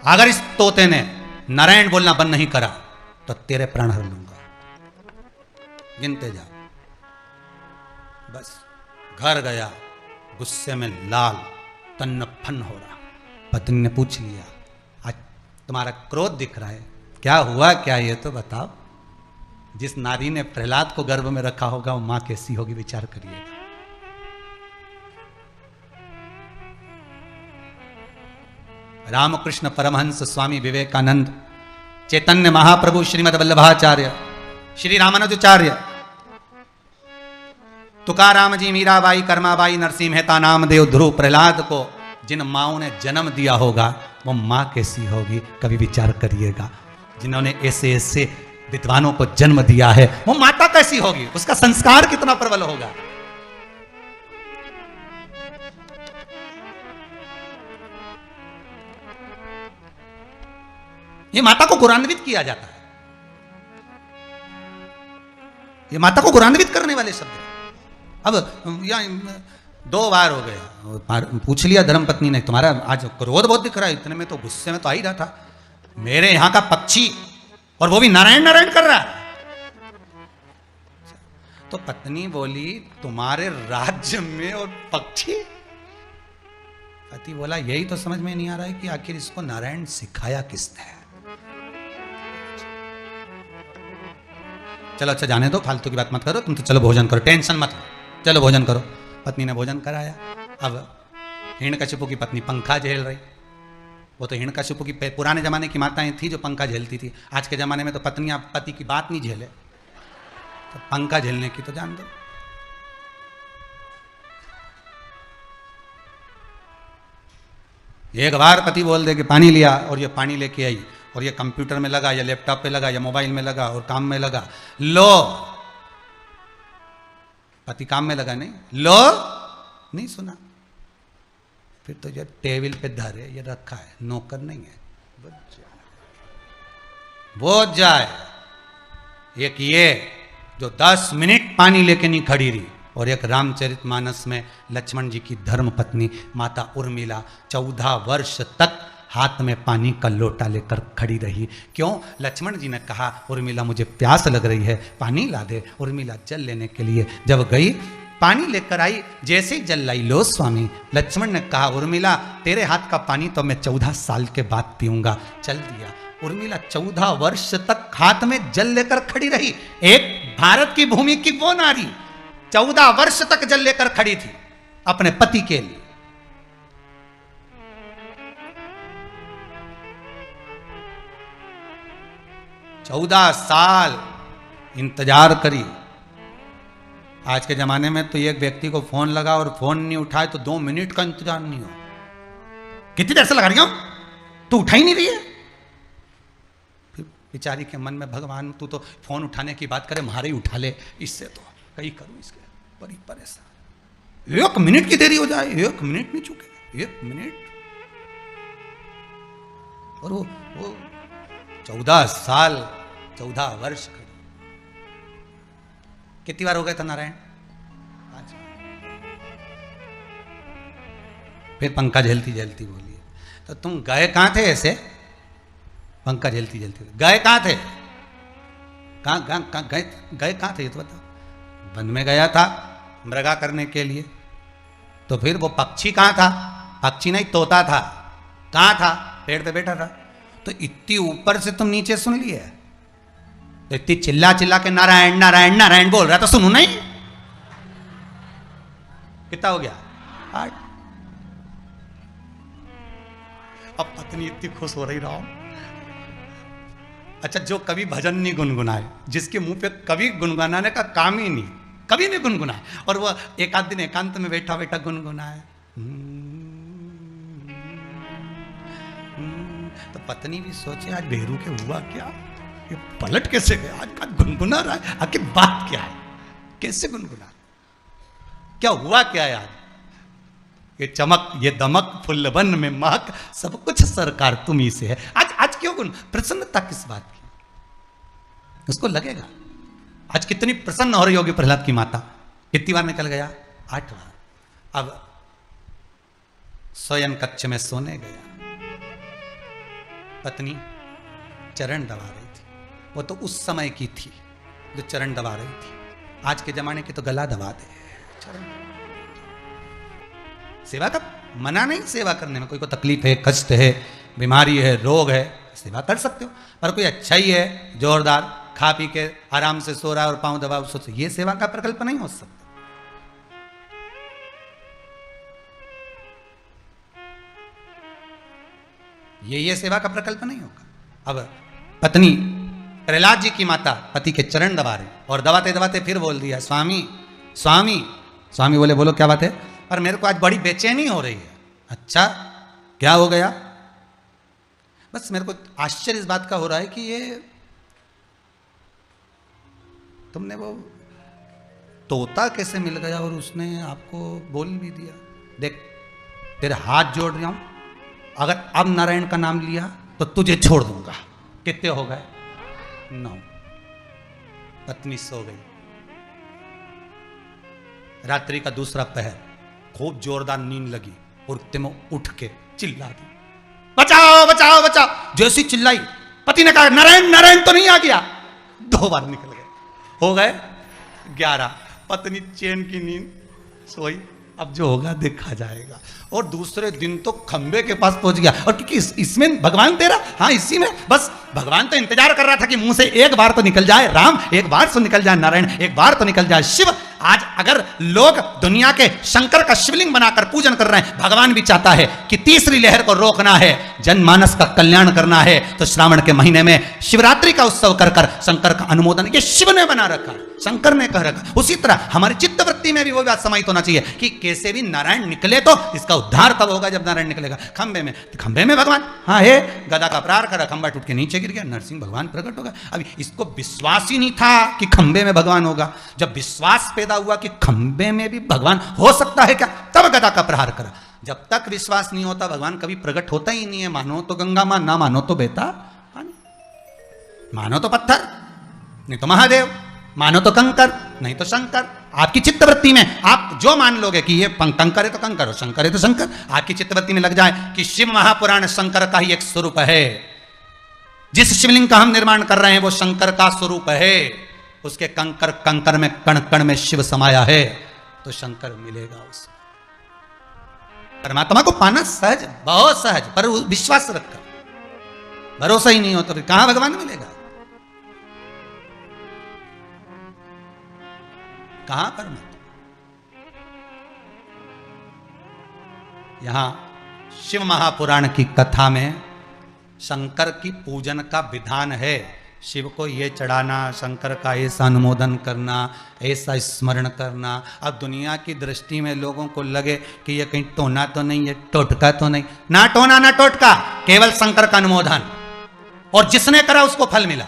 Speaker 1: अगर इस तोते ने नारायण बोलना बंद नहीं करा तो तेरे प्राण हर लूंगा। गिनते जा, बस घर गया, गुस्से में लाल, तन्न फन हो रहा। पत्नी ने पूछ लिया आज तुम्हारा क्रोध दिख रहा है, क्या हुआ क्या, ये तो बताओ। जिस नारी ने प्रहलाद को गर्भ में रखा होगा वो मां कैसी होगी, विचार करिएगा। रामकृष्ण परमहंस स्वामी विवेकानंद, चैतन्य महाप्रभु श्रीमद वल्लभाचार्य, श्री रामानुजाचार्य, तुकाराम जी, मीराबाई, कर्माबाई, नरसिंह मेहता, नामदेव, ध्रुव, प्रहलाद को जिन माओं ने जन्म दिया होगा वो मां कैसी होगी, कभी विचार करिएगा। जिन्होंने ऐसे ऐसे विद्वानों को जन्म दिया है वो माता कैसी होगी, उसका संस्कार कितना प्रबल होगा। ये माता को गौरवान्वित किया जाता है, ये माता को गौरवान्वित करने वाले शब्द हैं। अब या 2 बार हो गया, पूछ लिया धर्मपत्नी ने तुम्हारा आज क्रोध बहुत दिख रहा है, इतने में तो गुस्से में तो आ ही रहा था, मेरे यहां का पक्षी और वो भी नारायण नारायण कर रहा है। तो पत्नी बोली तुम्हारे राज्य में और पक्षी? पति बोला यही तो समझ में नहीं आ रहा है कि आखिर इसको नारायण सिखाया किसने। चलो अच्छा जाने दो, फालतू की बात मत करो, तुम तो चलो भोजन करो, टेंशन मत लो, चलो भोजन करो। पत्नी ने भोजन कराया। अब हिरण्यकशिपु की पत्नी पंखा झेल रही, वो तो हिरण्यकशिपु की पुराने जमाने की माताएं थी जो पंखा झेलती थी, आज के जमाने में तो पत्नियां पति की बात नहीं झेले, तो पंखा झेलने की तो जान दो। एक बार पति बोल दे कि पानी लिया और ये पानी लेके आई, और ये कंप्यूटर में लगा या लैपटॉप पे लगा या मोबाइल में लगा और काम में लगा, लो, पति काम में लगा नहीं, लो, नहीं सुना, फिर तो ये टेबल पे धरे, ये रखा है, नौकर नहीं है, वो जाए। एक ये जो 10 मिनट पानी लेके नहीं खड़ी रही, और एक रामचरितमानस में लक्ष्मण जी की धर्म पत्नी माता उर्मिला 14 वर्ष तक हाथ में पानी का लोटा लेकर खड़ी रही। क्यों? लक्ष्मण जी ने कहा उर्मिला मुझे प्यास लग रही है, पानी ला दे। उर्मिला जल लेने के लिए जब गई, पानी लेकर आई, जैसे ही जल लाई, लो स्वामी। लक्ष्मण ने कहा उर्मिला तेरे हाथ का पानी तो मैं 14 साल के बाद पीऊंगा। चल दिया। उर्मिला 14 वर्ष तक हाथ में जल लेकर खड़ी रही। एक भारत की भूमि की वो नारी 14 वर्ष तक जल लेकर खड़ी थी अपने पति के लिए। चौदह साल इंतजार करी। आज के जमाने में तो एक व्यक्ति को फोन लगा और फोन नहीं उठाए तो 2 मिनट का इंतजार नहीं हो। कितनी देर से लगा रही हो, तू उठा ही नहीं रही है। फिर बेचारी के मन में भगवान तू तो फोन उठाने की बात करे, मारे ही उठा ले, इससे तो कहीं करूं इसके, बड़ी परेशान। 1 मिनट की देरी हो जाए, 1 मिनट नहीं चुके, 1 मिनट। और वो 14 साल 14 वर्ष खड़े। कितनी बार हो गए था नारायण? 5 बार। फिर पंखा झेलती झेलती बोली, तो तुम गए कहां थे ऐसे? पंखा झेलती झेलती गए कहां थे? कहां गए कहां थे ये तो बताओ। वन में गया था मृगा करने के लिए। तो फिर वो पक्षी कहां था? पक्षी नहीं, तोता था। कहां था? पेड़ पे बैठा था। तो इतनी ऊपर से तुम नीचे सुन लिए, तो इतनी चिल्ला चिल्ला के नारायण नारायण नारायण बोल रहा, तो सुनू नहीं? कितना हो गया? 8। अब पत्नी इतनी खुश हो रही राम। अच्छा, जो कभी भजन नहीं गुनगुनाए, जिसके मुंह पे कभी गुनगुनाने का काम ही नहीं, कभी नहीं गुनगुनाए, और वह एक आध दिन एकांत में बैठा बैठा गुनगुनाए, तो पत्नी भी सोचे आज बेरू के हुआ क्या, ये पलट कैसे गया, आज गुनगुना रहा है, आखिर बात क्या है, कैसे गुनगुना, क्या हुआ क्या यार? ये चमक ये दमक फुल्लबन में महक सब कुछ सरकार तुम ही से है। आज क्यों प्रसन्नता किस बात की? उसको लगेगा आज कितनी प्रसन्न हो रही होगी प्रहलाद की माता। कितनी बार निकल गया? 8 बार। अब शयन कक्ष में सोने गया, पत्नी चरण दबा रही थी। वो तो उस समय की थी जो चरण दबा रही थी, आज के जमाने की तो गला दबा दे। चरण सेवा का मना नहीं, सेवा करने में कोई को तकलीफ है, कष्ट है, बीमारी है, रोग है, सेवा कर सकते हो। पर कोई अच्छा ही है जोरदार, खा पी के आराम से सो रहा है और पांव दबा सोच, ये सेवा का प्रकल्प नहीं हो सकता। ये सेवा का प्रकल्प नहीं होगा। अब पत्नी प्रहलाद जी की माता पति के चरण दबा रहे, और दबाते दबाते फिर बोल दिया स्वामी स्वामी। स्वामी बोले बोलो क्या बात है? पर मेरे को आज बड़ी बेचैनी हो रही है। अच्छा क्या हो गया? बस मेरे को आश्चर्य इस बात का हो रहा है कि ये तुमने वो तोता कैसे मिल गया और उसने आपको बोल भी दिया। देख तेरे हाथ जोड़ रहा हूं, अगर अब नारायण का नाम लिया तो तुझे छोड़ दूंगा। कितने हो गए? 9। पत्नी सो गई। रात्रि का दूसरा पहर, खूब जोरदार नींद लगी और उठते में उठ के चिल्ला दी, बचाओ बचाओ बचाओ। जैसी चिल्लाई पति ने कहा नारायण नारायण तो नहीं आ गया। 2 बार निकल गए, हो गए 11। पत्नी चैन की नींद सोई, अब जो होगा देखा जाएगा। और दूसरे दिन तो खंबे के पास पहुंच गया। और क्योंकि इसमें भगवान तेरा, हाँ इसी में, बस भगवान तो इंतजार कर रहा था कि मुंह से एक बार तो निकल जाए राम, एक बार तो निकल जाए नारायण, एक बार तो निकल जाए शिव। आज अगर लोग दुनिया के शंकर का शिवलिंग बनाकर पूजन कर रहे हैं, भगवान भी चाहता है कि तीसरी लहर को रोकना है, जनमानस का कल्याण करना है, तो श्रावण के महीने में शिवरात्रि का उत्सव कर कर शंकर का अनुमोदन ये शिव ने बना रखा, शंकर ने कह रखा। उसी तरह हमारी चित्तवृत्ति में भी वो बात समाहित होना चाहिए कि कैसे भी नारायण निकले तो इसका उद्धार तब होगा जब नारायण निकलेगा। खंबे में भगवान, हाँ है, गदा का प्रहार करा, खंबा टूट के नीचे गिर गया, नरसिंह भगवान प्रकट होगा। अभी इसको विश्वास ही नहीं था कि खंबे में भगवान होगा। जब विश्वास पैदा हुआ कि खंबे में भी भगवान हो सकता है क्या, तब गदा का प्रहार करा। जब तक विश्वास नहीं होता भगवान कभी प्रकट होता ही नहीं है। मानो तो गंगा मां, ना मानो तो बहता पानी, मानो तो पत्थर नहीं तो महादेव, मानो तो कंकर नहीं तो शंकर। आपकी चित्तवृत्ति में आप जो मान लोगे कि ये कंकर है तो कंकर और शंकर है तो शंकर, आपकी चित्तवृत्ति में लग जाए कि शिव महापुराण शंकर का ही एक स्वरूप है। जिस शिवलिंग का हम निर्माण कर रहे हैं वो शंकर का स्वरूप है। उसके कंकर कंकर में कण कण में शिव समाया है, तो शंकर मिलेगा उसको। परमात्मा को पाना सहज, बहुत सहज, पर विश्वास रखकर, भरोसा ही नहीं हो तो फिर कहां भगवान मिलेगा, कहां परमात्मा। यहां शिव महापुराण की कथा में शंकर की पूजन का विधान है। शिव को ये चढ़ाना, शंकर का ऐसा अनुमोदन करना, ऐसा स्मरण करना। अब दुनिया की दृष्टि में लोगों को लगे कि ये कहीं टोना तो नहीं, ये टोटका तो नहीं, ना टोना ना टोटका, केवल शंकर का अनुमोदन, और जिसने करा उसको फल मिला।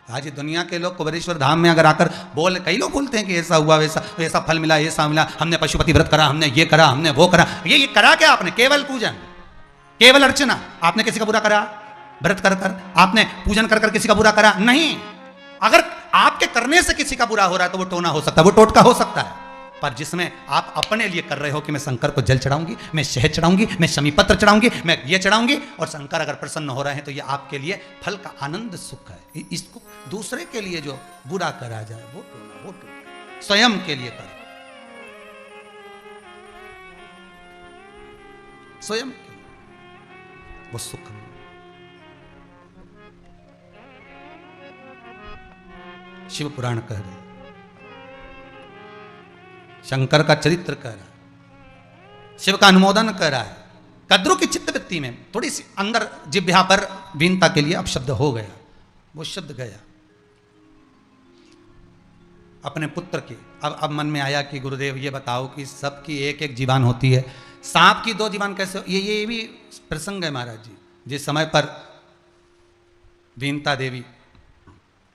Speaker 1: आज दुनिया के लोग कुबेरेश्वर धाम में अगर आकर बोल, कई लोग बोलते हैं कि ऐसा हुआ, वैसा ऐसा फल मिला, ऐसा मिला, हमने पशुपति व्रत करा, हमने ये करा, हमने वो करा। ये करा क्या आपने? केवल पूजन, केवल अर्चना। आपने किसी का बुरा करा? व्रत कर कर, आपने पूजन कर कर किसी का बुरा करा नहीं। अगर आपके करने से किसी का बुरा हो रहा है तो वो टोना हो सकता है, वो टोटका हो सकता है। पर जिसमें आप अपने लिए कर रहे हो कि मैं शंकर को जल चढ़ाऊंगी, मैं शहद चढ़ाऊंगी, मैं शमी पत्र चढ़ाऊंगी, मैं ये चढ़ाऊंगी, और शंकर अगर प्रसन्न हो रहे हैं तो ये आपके लिए फल का आनंद सुख है। इसको दूसरे के लिए जो बुरा करा जाए वो टोना, वो टोना, स्वयं के लिए कर, स्वयं के लिए वो सुख है। शिव पुराण कह रहे, शंकर का चरित्र कह रहा है, शिव का अनुमोदन कर रहा है। कद्रू की चित्तवृत्ति में थोड़ी सी अंदर जिह्वा पर वीनता के लिए अब शब्द हो गया, वो शब्द गया अपने पुत्र की। अब मन में आया कि गुरुदेव ये बताओ कि सबकी एक एक जीवान होती है, सांप की 2 जीवान कैसे? ये भी प्रसंग है महाराज जी। जिस समय पर वीनता देवी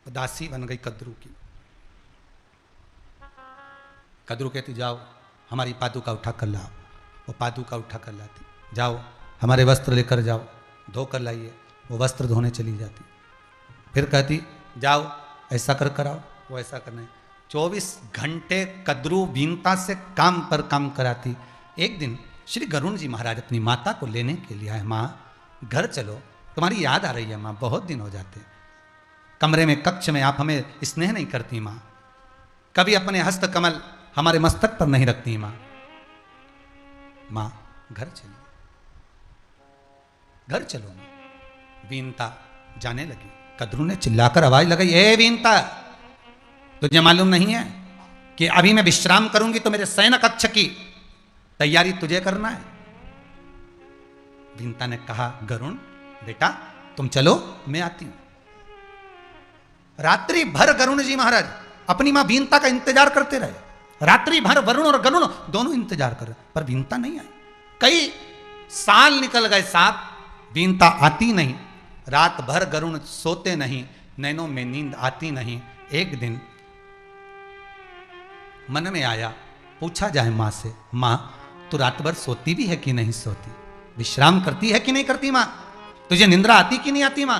Speaker 1: दासी बन गई कद्रू की, कद्रू कहती जाओ हमारी पादुका उठा कर लाओ, वो पादुका उठा कर लाती, जाओ हमारे वस्त्र लेकर जाओ धोकर लाइए, वो वस्त्र धोने चली जाती, फिर कहती जाओ ऐसा कर कराओ, वो ऐसा करना। 24 घंटे कद्रू वीनता से काम पर काम कराती। एक दिन श्री गरुण जी महाराज अपनी माता को लेने के लिए आए, माँ घर चलो, तुम्हारी याद आ रही है माँ, बहुत दिन हो जाते, कमरे में कक्ष में आप हमें स्नेह नहीं करती माँ, कभी अपने हस्त कमल हमारे मस्तक पर नहीं रखती माँ, माँ घर चलिए, घर चलो। वीनता जाने लगी, कद्रू ने चिल्लाकर आवाज लगाई, ए वीनता तुझे मालूम नहीं है कि अभी मैं विश्राम करूंगी तो मेरे शयन कक्ष की तैयारी तुझे करना है। वीनता ने कहा गरुण बेटा तुम चलो मैं आती हूं। रात्रि भर गरुण जी महाराज अपनी मां वीनता का इंतजार करते रहे, रात्रि भर वरुण और गरुण दोनों इंतजार कर रहे, पर वीनता नहीं आई। कई साल निकल गए, साथ वीनता आती नहीं, रात भर गरुण सोते नहीं, नैनों में नींद आती नहीं। एक दिन मन में आया, पूछा जाए मां से, मां तू रात भर सोती भी है कि नहीं सोती, विश्राम करती है कि नहीं करती मां, तुझे निंद्रा आती कि नहीं आती मां?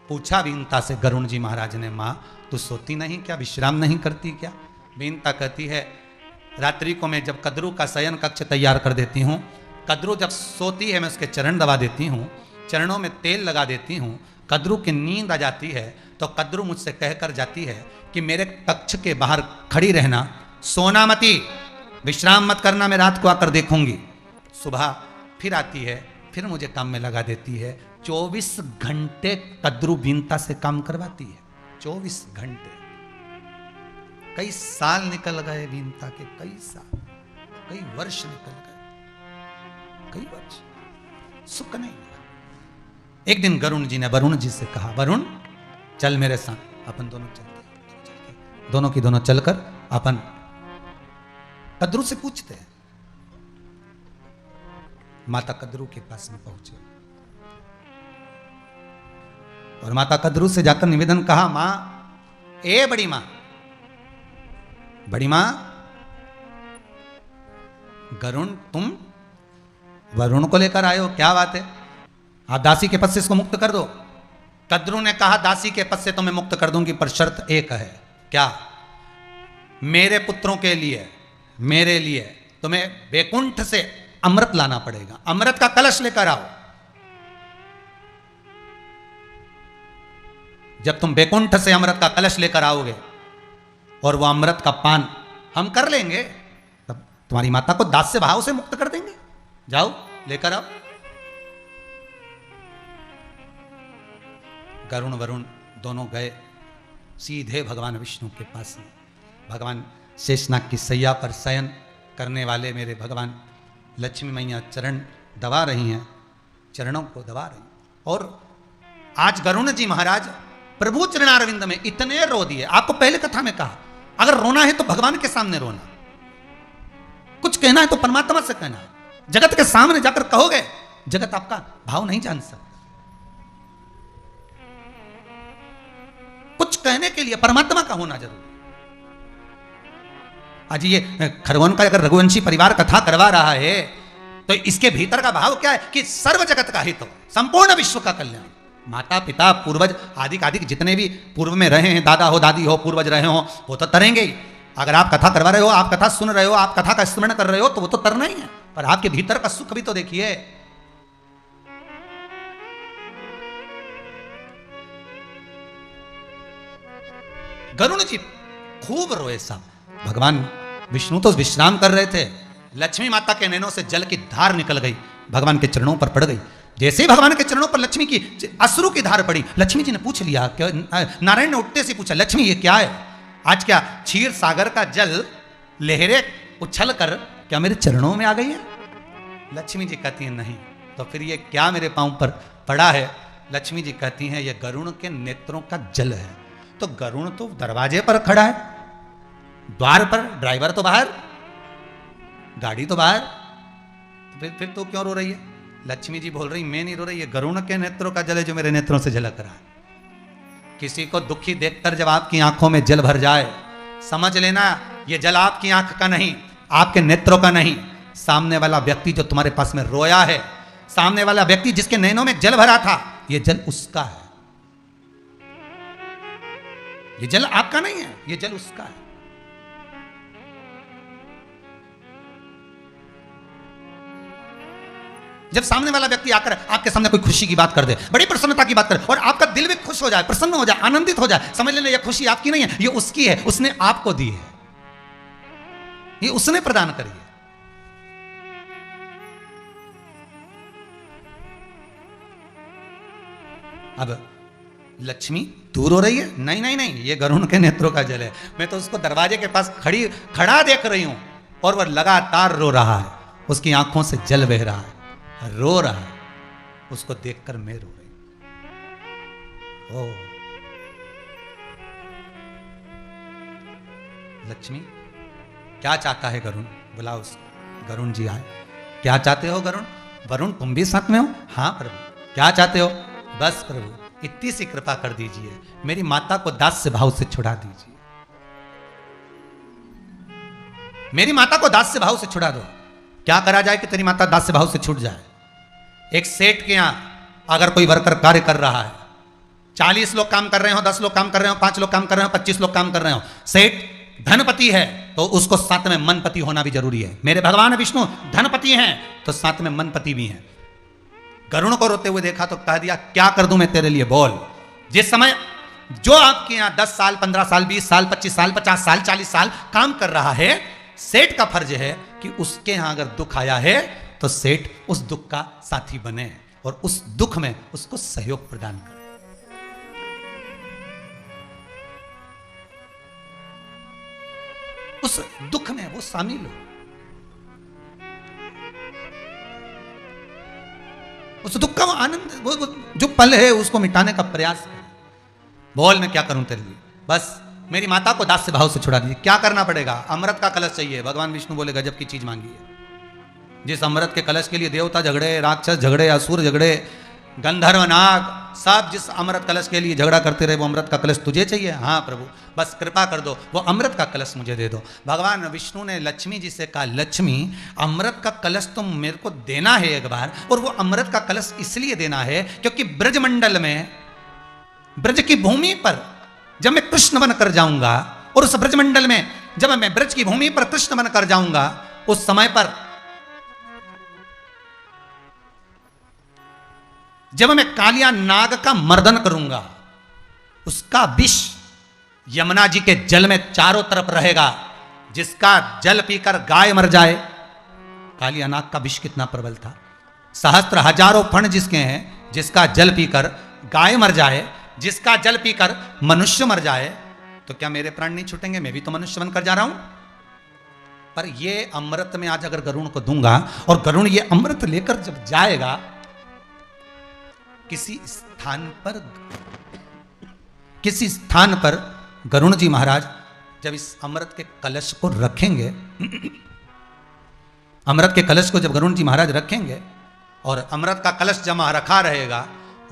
Speaker 1: पूछा वीनता से गरुण जी महाराज ने, मां तू सोती नहीं क्या, विश्राम नहीं करती क्या? वीनता कहती है रात्रि को मैं जब कद्रू का शयन कक्ष तैयार कर देती हूँ, कद्रू जब सोती है मैं उसके चरण दबा देती हूँ, चरणों में तेल लगा देती हूँ, कद्रू की नींद आ जाती है तो कद्रू मुझसे कहकर जाती है कि मेरे कक्ष के बाहर खड़ी रहना, सोना मती, विश्राम मत करना, मैं रात को आकर देखूंगी। सुबह फिर आती है, फिर मुझे काम में लगा देती है। 24 घंटे कद्रू वीनता से काम करवाती है, 24 घंटे। कई साल निकल गए वीनता के, कई साल, कई वर्ष निकल गए, कई वर्ष, सुख नहीं मिला। एक दिन गरुण जी ने वरुण जी से कहा, वरुण चल मेरे साथ, अपन दोनों चलते, दोनों की दोनों चलकर अपन कद्रू से पूछते हैं। माता कद्रू के पास में पहुंचे और माता कद्रू से जाकर निवेदन कहा, मां ए बड़ी मां, बड़ी मां गरुण तुम वरुण को लेकर आए हो, क्या बात है? आप दासी के पद से इसको मुक्त कर दो। कद्रू ने कहा दासी के पद से तो मैं मुक्त कर दूंगी, पर शर्त एक है। क्या? मेरे पुत्रों के लिए, मेरे लिए तुम्हें वैकुंठ से अमृत लाना पड़ेगा, अमृत का कलश लेकर आओ। जब तुम वैकुंठ से अमृत का कलश लेकर आओगे और वो अमृत का पान हम कर लेंगे, तब तुम्हारी माता को दास्य भाव से मुक्त कर देंगे। जाओ लेकर आओ। गरुण वरुण दोनों गए सीधे भगवान विष्णु के पास में। भगवान शेषनाग की सैया पर शयन करने वाले मेरे भगवान लक्ष्मी मैया चरण दबा रही हैं, चरणों को दबा रही। और आज गरुण जी महाराज प्रभु चरणारविंद में इतने रो दिए। आपको पहले कथा में कहा, अगर रोना है तो भगवान के सामने रोना, कुछ कहना है तो परमात्मा से कहना। जगत के सामने जाकर कहोगे, जगत आपका भाव नहीं जान सकता। कुछ कहने के लिए परमात्मा का होना जरूरी। आज ये खरगोन का अगर रघुवंशी परिवार कथा करवा रहा है तो इसके भीतर का भाव क्या है कि सर्व जगत का हित हो, संपूर्ण विश्व का कल्याण। माता पिता पूर्वज आदि आदि जितने भी पूर्व में रहे हैं, दादा हो दादी हो पूर्वज रहे हो, वो तो तरेंगे ही। अगर आप कथा करवा रहे हो, आप कथा सुन रहे हो, आप कथा का स्मरण कर रहे हो, तो वो तो तरना ही है। पर आपके भीतर का सुख भी तो देखिए। गरुण जी खूब रोए सब। भगवान विष्णु तो विश्राम कर रहे थे, लक्ष्मी माता के नैनों से जल की धार निकल गई, भगवान के चरणों पर पड़ गई। जैसे ही भगवान के चरणों पर लक्ष्मी की अश्रु की धार पड़ी, लक्ष्मी जी ने पूछ लिया, नारायण ने उठते से पूछा, लक्ष्मी ये क्या है? आज क्या क्षीर सागर का जल लहरें उछल कर क्या मेरे चरणों में आ गई है? लक्ष्मी जी कहती हैं नहीं। तो फिर ये क्या मेरे पांव पर पड़ा है? लक्ष्मी जी कहती हैं ये गरुण के नेत्रों का जल है। तो गरुण तो दरवाजे पर खड़ा है, द्वार पर, ड्राइवर तो बाहर, गाड़ी तो बाहर, फिर तो क्यों रो रही है? लक्ष्मी जी बोल रही मैं नहीं रो रही, ये गरुण के नेत्रों का जल है जो मेरे नेत्रों से झलक रहा है। किसी को दुखी देखकर जब आपकी आंखों में जल भर जाए, समझ लेना ये जल आपकी आंख का नहीं, आपके नेत्रों का नहीं। सामने वाला व्यक्ति जो तुम्हारे पास में रोया है, सामने वाला व्यक्ति जिसके नैनों में जल भरा था, ये जल उसका है। ये जल आपका नहीं है, ये जल उसका है। जब सामने वाला व्यक्ति आकर आपके सामने कोई खुशी की बात कर दे, बड़ी प्रसन्नता की बात करे, और आपका दिल भी खुश हो जाए, प्रसन्न हो जाए, आनंदित हो जाए, समझ लेना ये खुशी आपकी नहीं है, ये उसकी है, उसने आपको दी है, ये उसने प्रदान करी है। अब लक्ष्मी दूर हो रही है, नहीं नहीं नहीं, ये गरुण के नेत्रों का जल है। मैं तो उसको दरवाजे के पास खड़ा देख रही हूं, और वह लगातार रो रहा है, उसकी आंखों से जल बह रहा है, रो रहा है। उसको देखकर मैं रो रही हूं। ओ लक्ष्मी, क्या चाहता है गरुण? बुलाओ उसको। गरुण जी आए। क्या चाहते हो गरुण? वरुण तुम भी साथ में हो? हाँ प्रभु। क्या चाहते हो? बस प्रभु इतनी सी कृपा कर दीजिए, मेरी माता को दास्य भाव से छुड़ा दीजिए, मेरी माता को दास्य भाव से छुड़ा दो। क्या करा जाए कि तेरी माता दास्य भाव से छूट जाए? एक सेठ के यहां अगर कोई वर्कर कार्य कर रहा है, 40 लोग काम कर रहे हो, 10 लोग काम कर रहे हो, 5 लोग काम कर रहे हो, 25 लोग काम कर रहे हो, सेठ धनपति है तो उसको साथ में मनपति होना भी जरूरी है। मेरे भगवान विष्णु धनपति हैं तो साथ में मनपति भी हैं। गरुण को रोते हुए देखा तो कह दिया, क्या कर दूं मैं तेरे लिए, बोल। जिस समय जो आपके यहां 10 साल, 15 साल, 20 साल, 25 साल, 50 साल, 40 साल काम कर रहा है, सेठ का फर्ज है कि उसके यहां अगर दुख आया है तो सेठ उस दुख का साथी बने और उस दुख में उसको सहयोग प्रदान करे। उस दुख में वो शामिल हो, उस दुख का वो आनंद, वो जो पल है उसको मिटाने का प्रयास करे। बोल मैं क्या करूं तेरे लिए, बस मेरी माता को दास्य भाव से छुड़ा दीजिए। क्या करना पड़ेगा? अमृत का कलश चाहिए। भगवान विष्णु बोले गजब की चीज मांगी है। जिस अमृत के कलश के लिए देवता झगड़े, राक्षस झगड़े, असुर झगड़े, गंधर्व नाग, सब जिस अमृत कलश के लिए झगड़ा करते रहे, वो अमृत का कलश तुझे चाहिए? हाँ प्रभु, बस कृपा कर दो, वो अमृत का कलश मुझे दे दो। भगवान विष्णु ने लक्ष्मी जी से कहा, लक्ष्मी अमृत का कलश तुम मेरे को देना है एक बार, और वो अमृत का कलश इसलिए देना है क्योंकि ब्रजमंडल में, ब्रज की भूमि पर जब मैं कृष्ण बन कर जाऊंगा, और उस ब्रजमंडल में जब मैं ब्रज की भूमि पर कृष्ण बन कर जाऊंगा, उस समय पर जब मैं कालिया नाग का मर्दन करूंगा, उसका विष यमुना जी के जल में चारों तरफ रहेगा। जिसका जल पीकर गाय मर जाए, कालिया नाग का विष कितना प्रबल था, सहस्त्र हजारों फण जिसके हैं, जिसका जल पीकर गाय मर जाए, जिसका जल पीकर मनुष्य मर जाए, तो क्या मेरे प्राण नहीं छूटेंगे? मैं भी तो मनुष्य बनकर जा रहा हूं। पर ये अमृत में आज अगर गरुण को दूंगा, और गरुण ये अमृत लेकर जब जाएगा किसी स्थान पर गरुण जी महाराज जब इस अमृत के कलश को रखेंगे, अमृत के कलश को जब गरुण जी महाराज रखेंगे और अमृत का कलश जमा रखा रहेगा,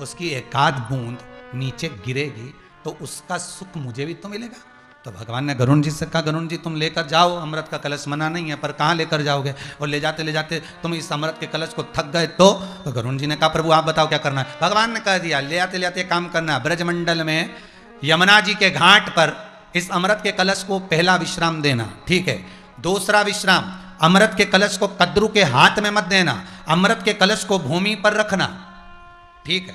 Speaker 1: उसकी एकाध बूंद नीचे गिरेगी तो उसका सुख मुझे भी तो मिलेगा। तो तो भगवान ने गरुण जी से कहा, गरुण जी तुम लेकर जाओ अमृत का कलश, मना नहीं है, पर कहाँ लेकर जाओगे, और ले जाते तुम इस अमृत के कलश को थक गए तो गरुण जी ने कहा प्रभु आप बताओ क्या करना है। भगवान ने कह दिया ले आते काम करना है, ब्रजमंडल में यमुना जी के घाट पर इस अमृत के कलश को पहला विश्राम देना, ठीक है। दूसरा विश्राम, अमृत के कलश को कद्रू के हाथ में मत देना, अमृत के कलश को भूमि पर रखना, ठीक है।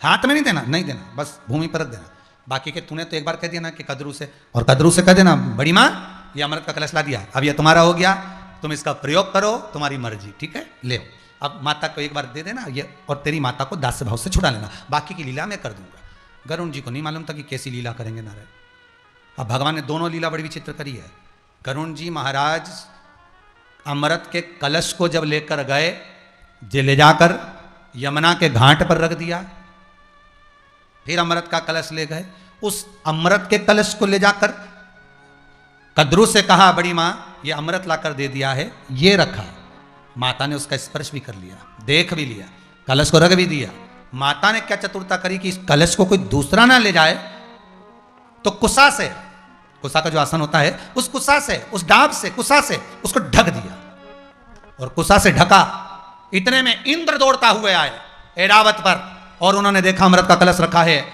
Speaker 1: हाथ में नहीं देना, बस भूमि पर रख देना। बाकी के तूने तो एक बार कह दिया ना कि कद्रू से, और कद्रू से कह देना बड़ी माँ ये अमृत का कलश ला दिया, अब ये तुम्हारा हो गया, तुम इसका प्रयोग करो, तुम्हारी मर्जी, ठीक है, ले अब माता को एक बार दे देना ये, और तेरी माता को दास्य भाव से छुड़ा लेना, बाकी की लीला मैं कर दूंगा। गरुण जी को नहीं मालूम था कि कैसी लीला करेंगे नारायण। अब भगवान ने दोनों लीला बड़ी विचित्र करी है। गरुण जी महाराज अमृत के कलश को जब लेकर गए, ले जाकर यमुना के घाट पर रख दिया, फिर अमृत का कलश ले गए, उस अमृत के कलश को ले जाकर कद्रू से कहा बड़ी माँ ये अमृत लाकर दे दिया है, ये रखा। माता ने उसका स्पर्श भी कर लिया, देख भी लिया, कलश को रख भी दिया। माता ने क्या चतुरता करी कि इस कलश को कोई दूसरा ना ले जाए, तो कुसा से, कुसा का जो आसन होता है उस कुसा से, उस डाब से, कुसा से उसको ढक दिया, और कुसा से ढका। इतने में इंद्र दौड़ता हुए आए ऐरावत पर, और उन्होंने देखा अमृत का कलश रखा है,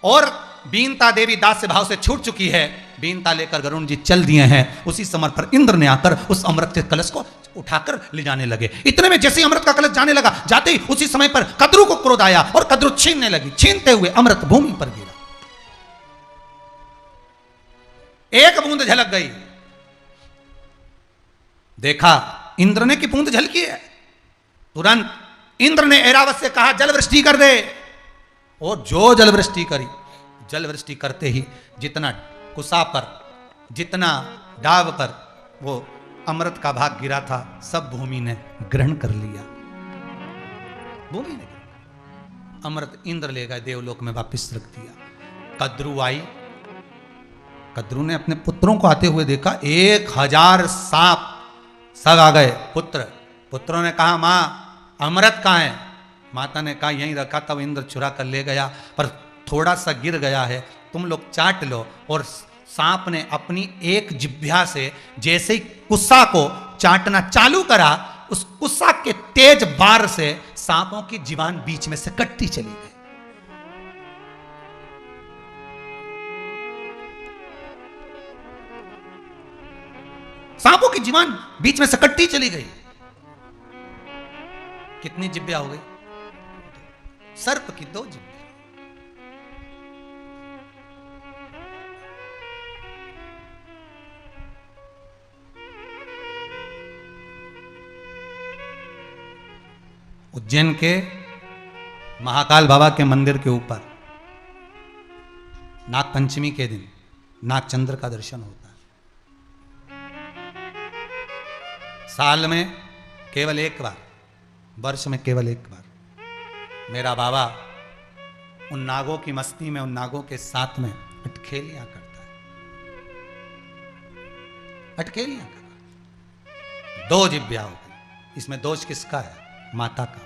Speaker 1: और बीनता देवी दास्य भाव से छूट चुकी है, बीनता लेकर गरुण जी चल दिए हैं। उसी समय पर इंद्र ने आकर उस अमृत के कलश को उठाकर ले जाने लगे। इतने में जैसे ही अमृत का कलश जाने लगा, जाते ही उसी समय पर कद्रू को क्रोध आया, और कद्रू छीनने लगी, छीनते हुए अमृत भूमि पर गिरा, एक बूंद झलक गई। देखा इंद्र ने कि बूंद झलकी है, तुरंत इंद्र ने ऐरावत से कहा जल वृष्टि कर दे, और जो जल वृष्टि करी, जल वृष्टि करते ही जितना कुसा पर, जितना डाब पर वो अमृत का भाग गिरा था, सब भूमि ने ग्रहण कर लिया। भूमि ने अमृत इंद्र ले गए, देवलोक में वापिस रख दिया। कद्रू आई, कद्रू ने अपने पुत्रों को आते हुए देखा, 1000 सांप सब आ गए। पुत्रों ने कहा मां अमृत कहाँ है? माता ने कहा यहीं रखा, तब इंद्र चुरा कर ले गया, पर थोड़ा सा गिर गया है, तुम लोग चाट लो। और सांप ने अपनी एक जिह्वा से जैसे ही कुस्सा को चाटना चालू करा, उस कुस्सा के तेज बार से सांपों की जीवान बीच में से कटती चली गई। सांपों की जीवान बीच में से कटती चली गई। कितनी जिब्बिया हो गई? सर्प की 2 जिब्बिया। उज्जैन के महाकाल बाबा के मंदिर के ऊपर नाग पंचमी के दिन नागचंद्र का दर्शन होता है। साल में केवल एक बार, वर्ष में केवल एक बार मेरा बाबा उन नागों की मस्ती में, उन नागों के साथ में अटखेलियां करता है, अटखेलियां करता है। 2 जिब्बिया हो गई। इसमें दोष किसका है? माता का।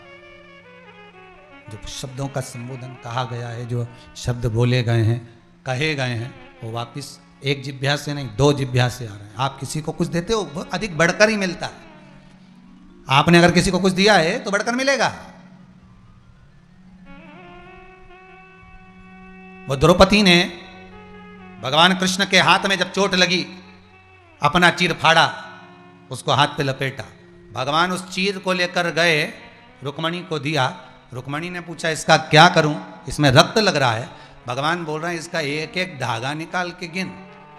Speaker 1: जो शब्दों का संबोधन कहा गया है, जो शब्द बोले गए हैं, कहे गए हैं, वो वापिस एक जिब्या से नहीं 2 जिब्या से आ रहे हैं। आप किसी को कुछ देते हो वो अधिक बढ़कर ही मिलता है। आपने अगर किसी को कुछ दिया है तो बढ़कर मिलेगा। वो द्रौपदी ने भगवान कृष्ण के हाथ में जब चोट लगी, अपना चीर फाड़ा, उसको हाथ पे लपेटा। भगवान उस चीर को लेकर गए, रुक्मणी को दिया। रुक्मणी ने पूछा इसका क्या करूं, इसमें रक्त लग रहा है। भगवान बोल रहे हैं इसका एक एक धागा निकाल के गिन।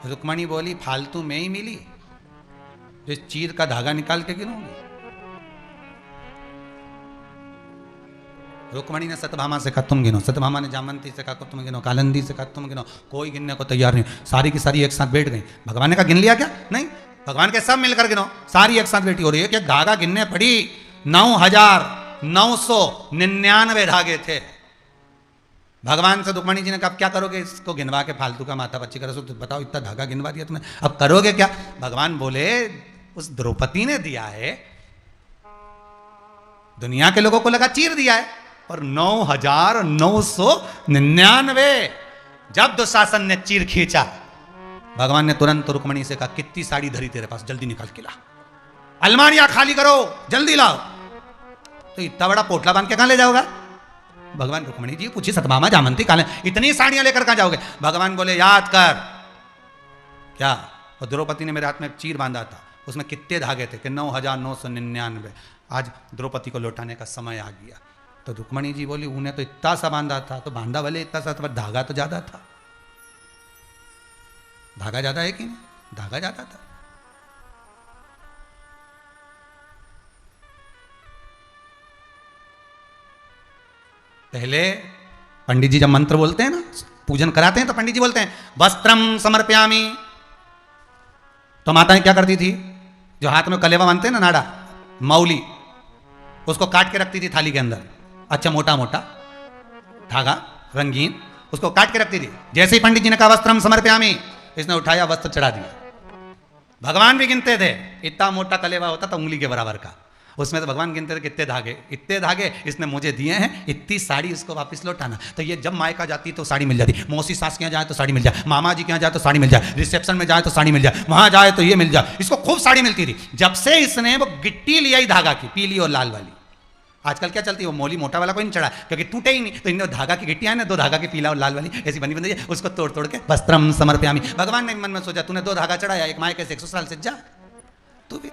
Speaker 1: रुक्मणी बोली फालतू में ही मिली, तो इस चीर का धागा निकाल के गिनूंगी। रुक्मणी ने सत्यभामा से कहा तुम गिनो, सत्यभामा ने जामवंती से कहा तुम गिनो, कालिंदी से कहा तुम गिनो। कोई गिनने को तैयार नहीं, सारी की सारी एक साथ बैठ गई। भगवान ने कहा गिन लिया क्या? नहीं, भगवान के सब मिलकर गिनो। सारी एक साथ बैठी और एक एक धागा गिनने पड़ी। 9,999 धागे थे। भगवान से रुक्मणी जी ने कहा क्या करोगे इसको गिनवा के, फालतू का माथा पच्ची करो, तो बताओ इतना धागा गिनवा दिया तुमने, अब करोगे क्या? भगवान बोले उस द्रौपदी ने दिया है, दुनिया के लोगों को लगा चीर दिया है, पर 9,999 जब दुशासन ने चीर खींचा, भगवान ने तुरंत रुक्मणी से कहा कितनी साड़ी धरी तेरे पास, जल्दी निकाल के ला, अलमारियां खाली करो, जल्दी लाओ। तो इतना बड़ा पोटला बांध के कहां ले जाओगा? भगवान रुक्मणी जी पूछी सतभामा जामंती काले इतनी साड़ियां लेकर कहां जाओगे? भगवान बोले याद कर क्या, और द्रौपदी ने मेरे हाथ में चीर बांधा था, उसमें कितने धागे थे कि 9,999। आज द्रौपदी को लौटाने का समय आ गया। तो रुक्मणी जी बोली उन्हें तो इतना सा बांधा था, तो बांधा भले इतना सा, पर धागा तो ज्यादा था। धागा ज्यादा है कि नहीं? धागा ज्यादा था। पहले पंडित जी जब मंत्र बोलते हैं ना, पूजन कराते हैं, तो पंडित जी बोलते हैं वस्त्रम समर्पयामि। तो माताएं क्या करती थी, जो हाथ में कलेवा बांधते हैं ना, नाड़ा, मौली, उसको काट के रखती थी थाली के अंदर, अच्छा मोटा मोटा धागा रंगीन, उसको काट के रखती थी। जैसे ही पंडित जी ने कहा वस्त्रम समर्पयामि, इसने उठाया, वस्त्र चढ़ा दिया। भगवान भी गिनते थे, इतना मोटा कलेवा होता था उंगली के बराबर का, उसमें तो भगवान गिनते थे कितने धागे, इतने धागे इसने मुझे दिए हैं, इतनी साड़ी इसको वापस लौटाना। तो ये जब मायका जाती तो साड़ी मिल जाती, मौसी सास के यहाँ जाए तो साड़ी मिल जाए, मामा जी के यहाँ जाए तो साड़ी मिल जाए, रिसेप्शन में जाए तो साड़ी मिल जाए, वहां जाए तो ये मिल जाए, इसको खूब साड़ी मिलती थी। जब से इसने वो गिट्टी लिया ही धागा की, पीली और लाल वाली, आजकल क्या चलती है वो मौली मोटा वाला कोई नहीं चढ़ा, क्योंकि टूटे ही नहीं, तो इन्हें धागा की गिट्टियां ना, 2 धागा की पीला और लाल वाली ऐसी बनी बनी है, उसको तोड़ तोड़ के वस्त्रम समर्पयामि। भगवान ने मन में सोचा तूने 2 धागा चढ़ाया, एक मायके से 100 साल से जा, तू भी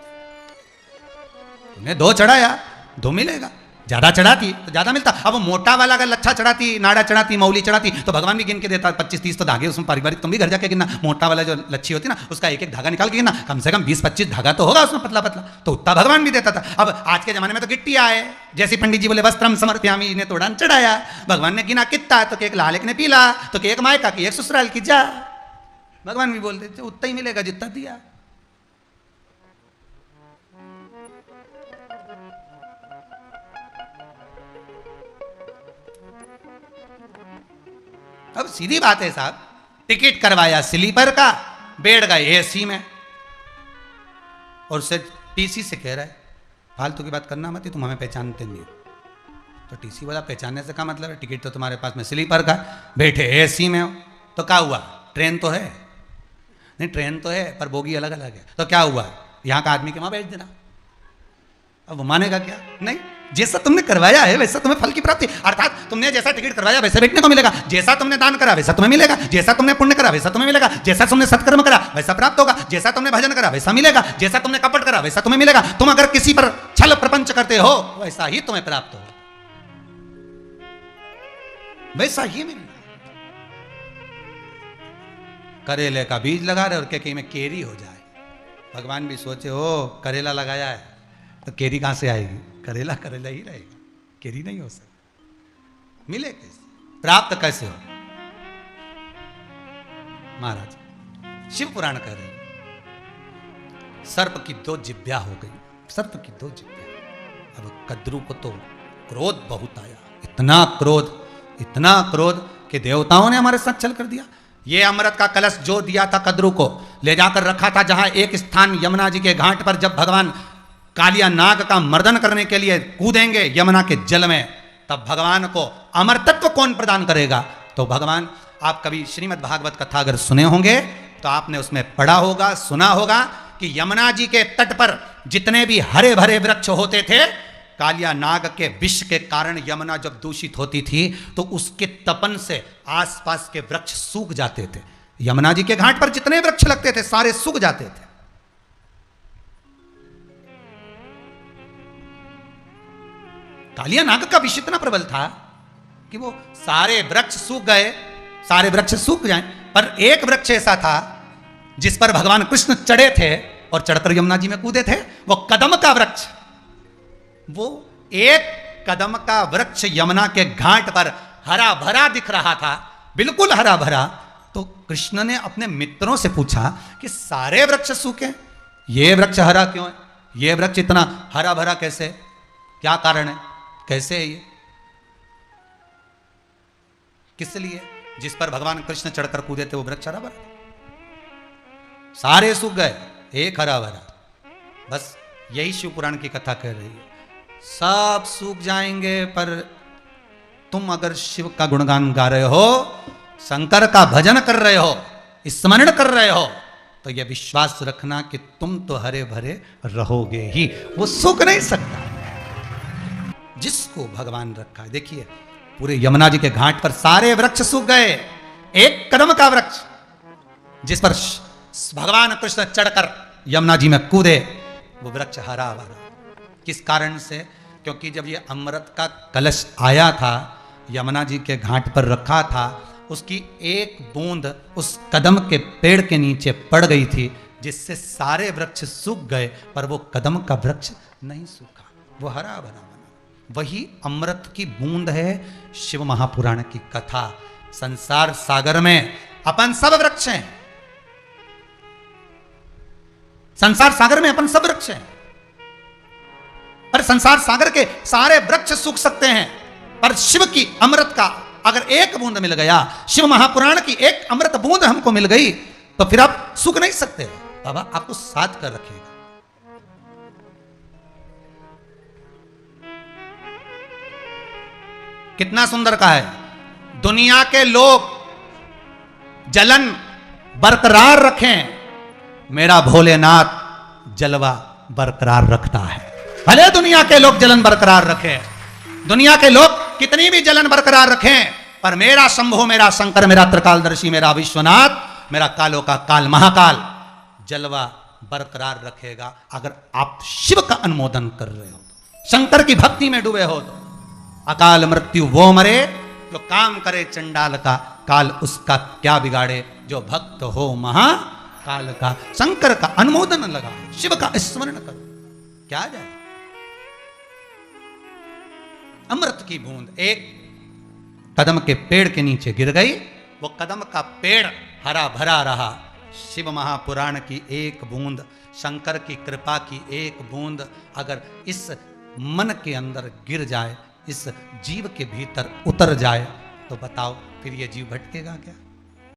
Speaker 1: तूने 2 चढ़ाया, 2 मिलेगा, ज्यादा चढ़ाती तो ज्यादा मिलता। अब मोटा वाला अगर लच्छा चढ़ाती, नाड़ा चढ़ाती, मौली चढ़ाती, तो भगवान भी गिन के देता 25-30 तो धागे उसमें पारिवारिक, तुम भी घर जाके गिनना, मोटा वाला जो लच्छी होती ना, उसका एक एक धागा निकाल के गिनना, कम से कम 20-25 धागा तो होगा उसमें पतला पतला, तो उतना भगवान भी देता था। अब आज के जमाने में तो गिट्टी आए, जैसे पंडित जी बोले वस्त्रम समर्पयामि, ने तोड़ान चढ़ाया, भगवान ने गिना कितना, तो एक लाल, एक ने पीला, तो एक मायका की, एक ससुराल की, जा। भगवान भी बोलते थे उतना ही मिलेगा जितना दिया। अब सीधी बात है साहब, टिकट करवाया स्लीपर का, बैठ गए एसी में, और उससे टीसी से कह रहा है फालतू की बात करना मत, तुम हमें पहचानते नहीं हो। तो टीसी वाला पहचानने से क्या मतलब है, टिकट तो तुम्हारे पास में स्लीपर का, बैठे एसी में हो, तो क्या हुआ, ट्रेन तो है नहीं, ट्रेन तो है पर बोगी अलग अलग है, तो क्या हुआ, यहाँ का आदमी के वहां बैठ देना। अब वो मानेगा क्या? नहीं, जैसा तुमने करवाया है वैसा तुम्हें फल की प्राप्ति, अर्थात तुमने जैसा टिकट करवाया वैसा बैठने को मिलेगा, जैसा तुमने दान करा वैसा तुम्हें मिलेगा, जैसा तुमने पुण्य करा वैसा तुम्हें मिलेगा, जैसा तुमने सत्कर्म करा वैसा प्राप्त होगा, जैसा तुमने भजन करा वैसा मिलेगा, जैसा तुमने कपट करा वैसा तुम्हें मिलेगा। तुम अगर किसी पर छल प्रपंच करते हो वैसा ही तुम्हें प्राप्त हो, वैसा ही मिलेगा। करेले का बीज लगा रहे और क्या में केरी हो जाए, भगवान भी सोचे हो करेला लगाया है तो केरी कहां से आएगी, करेला करेला ही रहेगा, केरी नहीं हो सकती, मिले कैसे, प्राप्त कैसे हो? महाराज शिव पुराण कह रहे हैं सर्प की 2 जिभ्या हो गई, सर्प की 2 जिभ्या। अब कद्रू को तो क्रोध बहुत आया, इतना क्रोध कि देवताओं ने हमारे साथ छल कर दिया। ये अमृत का कलश जो दिया था कद्रू को, ले जाकर रखा था जहां एक स्थान यमुना जी के घाट पर, जब भगवान कालिया नाग का मर्दन करने के लिए कूदेंगे यमुना के जल में, तब भगवान को अमरतत्व कौन प्रदान करेगा? तो भगवान, आप कभी श्रीमद् भागवत कथा अगर सुने होंगे तो आपने उसमें पढ़ा होगा, सुना होगा कि यमुना जी के तट पर जितने भी हरे भरे वृक्ष होते थे, कालिया नाग के विष के कारण यमुना जब दूषित होती थी तो उसके तपन से आसपास के वृक्ष सूख जाते थे। यमुना जी के घाट पर जितने वृक्ष लगते थे सारे सूख जाते थे। कालिया नाग का विष इतना प्रबल था कि वो सारे वृक्ष सूख गए, सारे वृक्ष सूख जाए, पर एक वृक्ष ऐसा था जिस पर भगवान कृष्ण चढ़े थे और चढ़कर यमुना जी में कूदे थे, वो कदम का वृक्ष। वो एक कदम का वृक्ष यमुना के घाट पर हरा भरा दिख रहा था, बिल्कुल हरा भरा। तो कृष्ण ने अपने मित्रों से पूछा कि सारे वृक्ष सूखे, ये वृक्ष हरा क्यों है, ये वृक्ष इतना हरा भरा कैसे, क्या कारण है, कैसे है ये, किस लिए? जिस पर भगवान कृष्ण चढ़कर कूदे थे वो वृक्ष हरा भरा, सारे सूख गए, एक हरा भरा। बस यही शिव पुराण की कथा कह रही है, सब सूख जाएंगे पर तुम अगर शिव का गुणगान गा रहे हो, शंकर का भजन कर रहे हो, स्मरण कर रहे हो, तो यह विश्वास रखना कि तुम तो हरे भरे रहोगे ही, वो सूख नहीं सकता जिसको भगवान रखा है। देखिए पूरे यमुना जी के घाट पर सारे वृक्ष सूख गए, एक कदम का वृक्ष जिस पर भगवान कृष्ण चढ़कर यमुना जी में कूदे, वो वृक्ष हरा भरा। किस कारण से? क्योंकि जब ये अमृत का कलश आया था, यमुना जी के घाट पर रखा था, उसकी एक बूंद उस कदम के पेड़ के नीचे पड़ गई थी, जिससे सारे वृक्ष सूख गए, पर वो कदम का वृक्ष नहीं सूखा, वो हरा भरा बना। वही अमृत की बूंद है शिव महापुराण की कथा। संसार सागर में अपन सब वृक्ष हैं, संसार सागर में अपन सब वृक्ष हैं, पर संसार सागर के सारे वृक्ष सूख सकते हैं, पर शिव की अमृत का अगर एक बूंद मिल गया, शिव महापुराण की एक अमृत बूंद हमको मिल गई, तो फिर आप सूख नहीं सकते। बाबा आपको साथ कर रखेगा। कितना सुंदर कहा है, दुनिया के लोग जलन बरकरार रखें, मेरा भोलेनाथ जलवा बरकरार रखता है। भले दुनिया के लोग जलन बरकरार रखें, दुनिया के लोग कितनी भी जलन बरकरार रखें, पर मेरा शंभो, मेरा शंकर, मेरा त्रिकालदर्शी, मेरा विश्वनाथ, मेरा कालों का काल महाकाल जलवा बरकरार रखेगा। अगर आप शिव का अनुमोदन कर रहे हो, शंकर की भक्ति में डूबे हो, तो अकाल मृत्यु वो मरे जो काम करे चंडाल का, काल उसका क्या बिगाड़े जो भक्त हो महाकाल का। शंकर का अनुमोदन लगा, शिव का स्मरण करो, क्या जाए। अमृत की बूंद एक कदम के पेड़ के नीचे गिर गई, वो कदम का पेड़ हरा भरा रहा। शिव महापुराण की एक बूंद, शंकर की कृपा की एक बूंद अगर इस मन के अंदर गिर जाए, इस जीव के भीतर उतर जाए, तो बताओ फिर ये जीव भटकेगा क्या?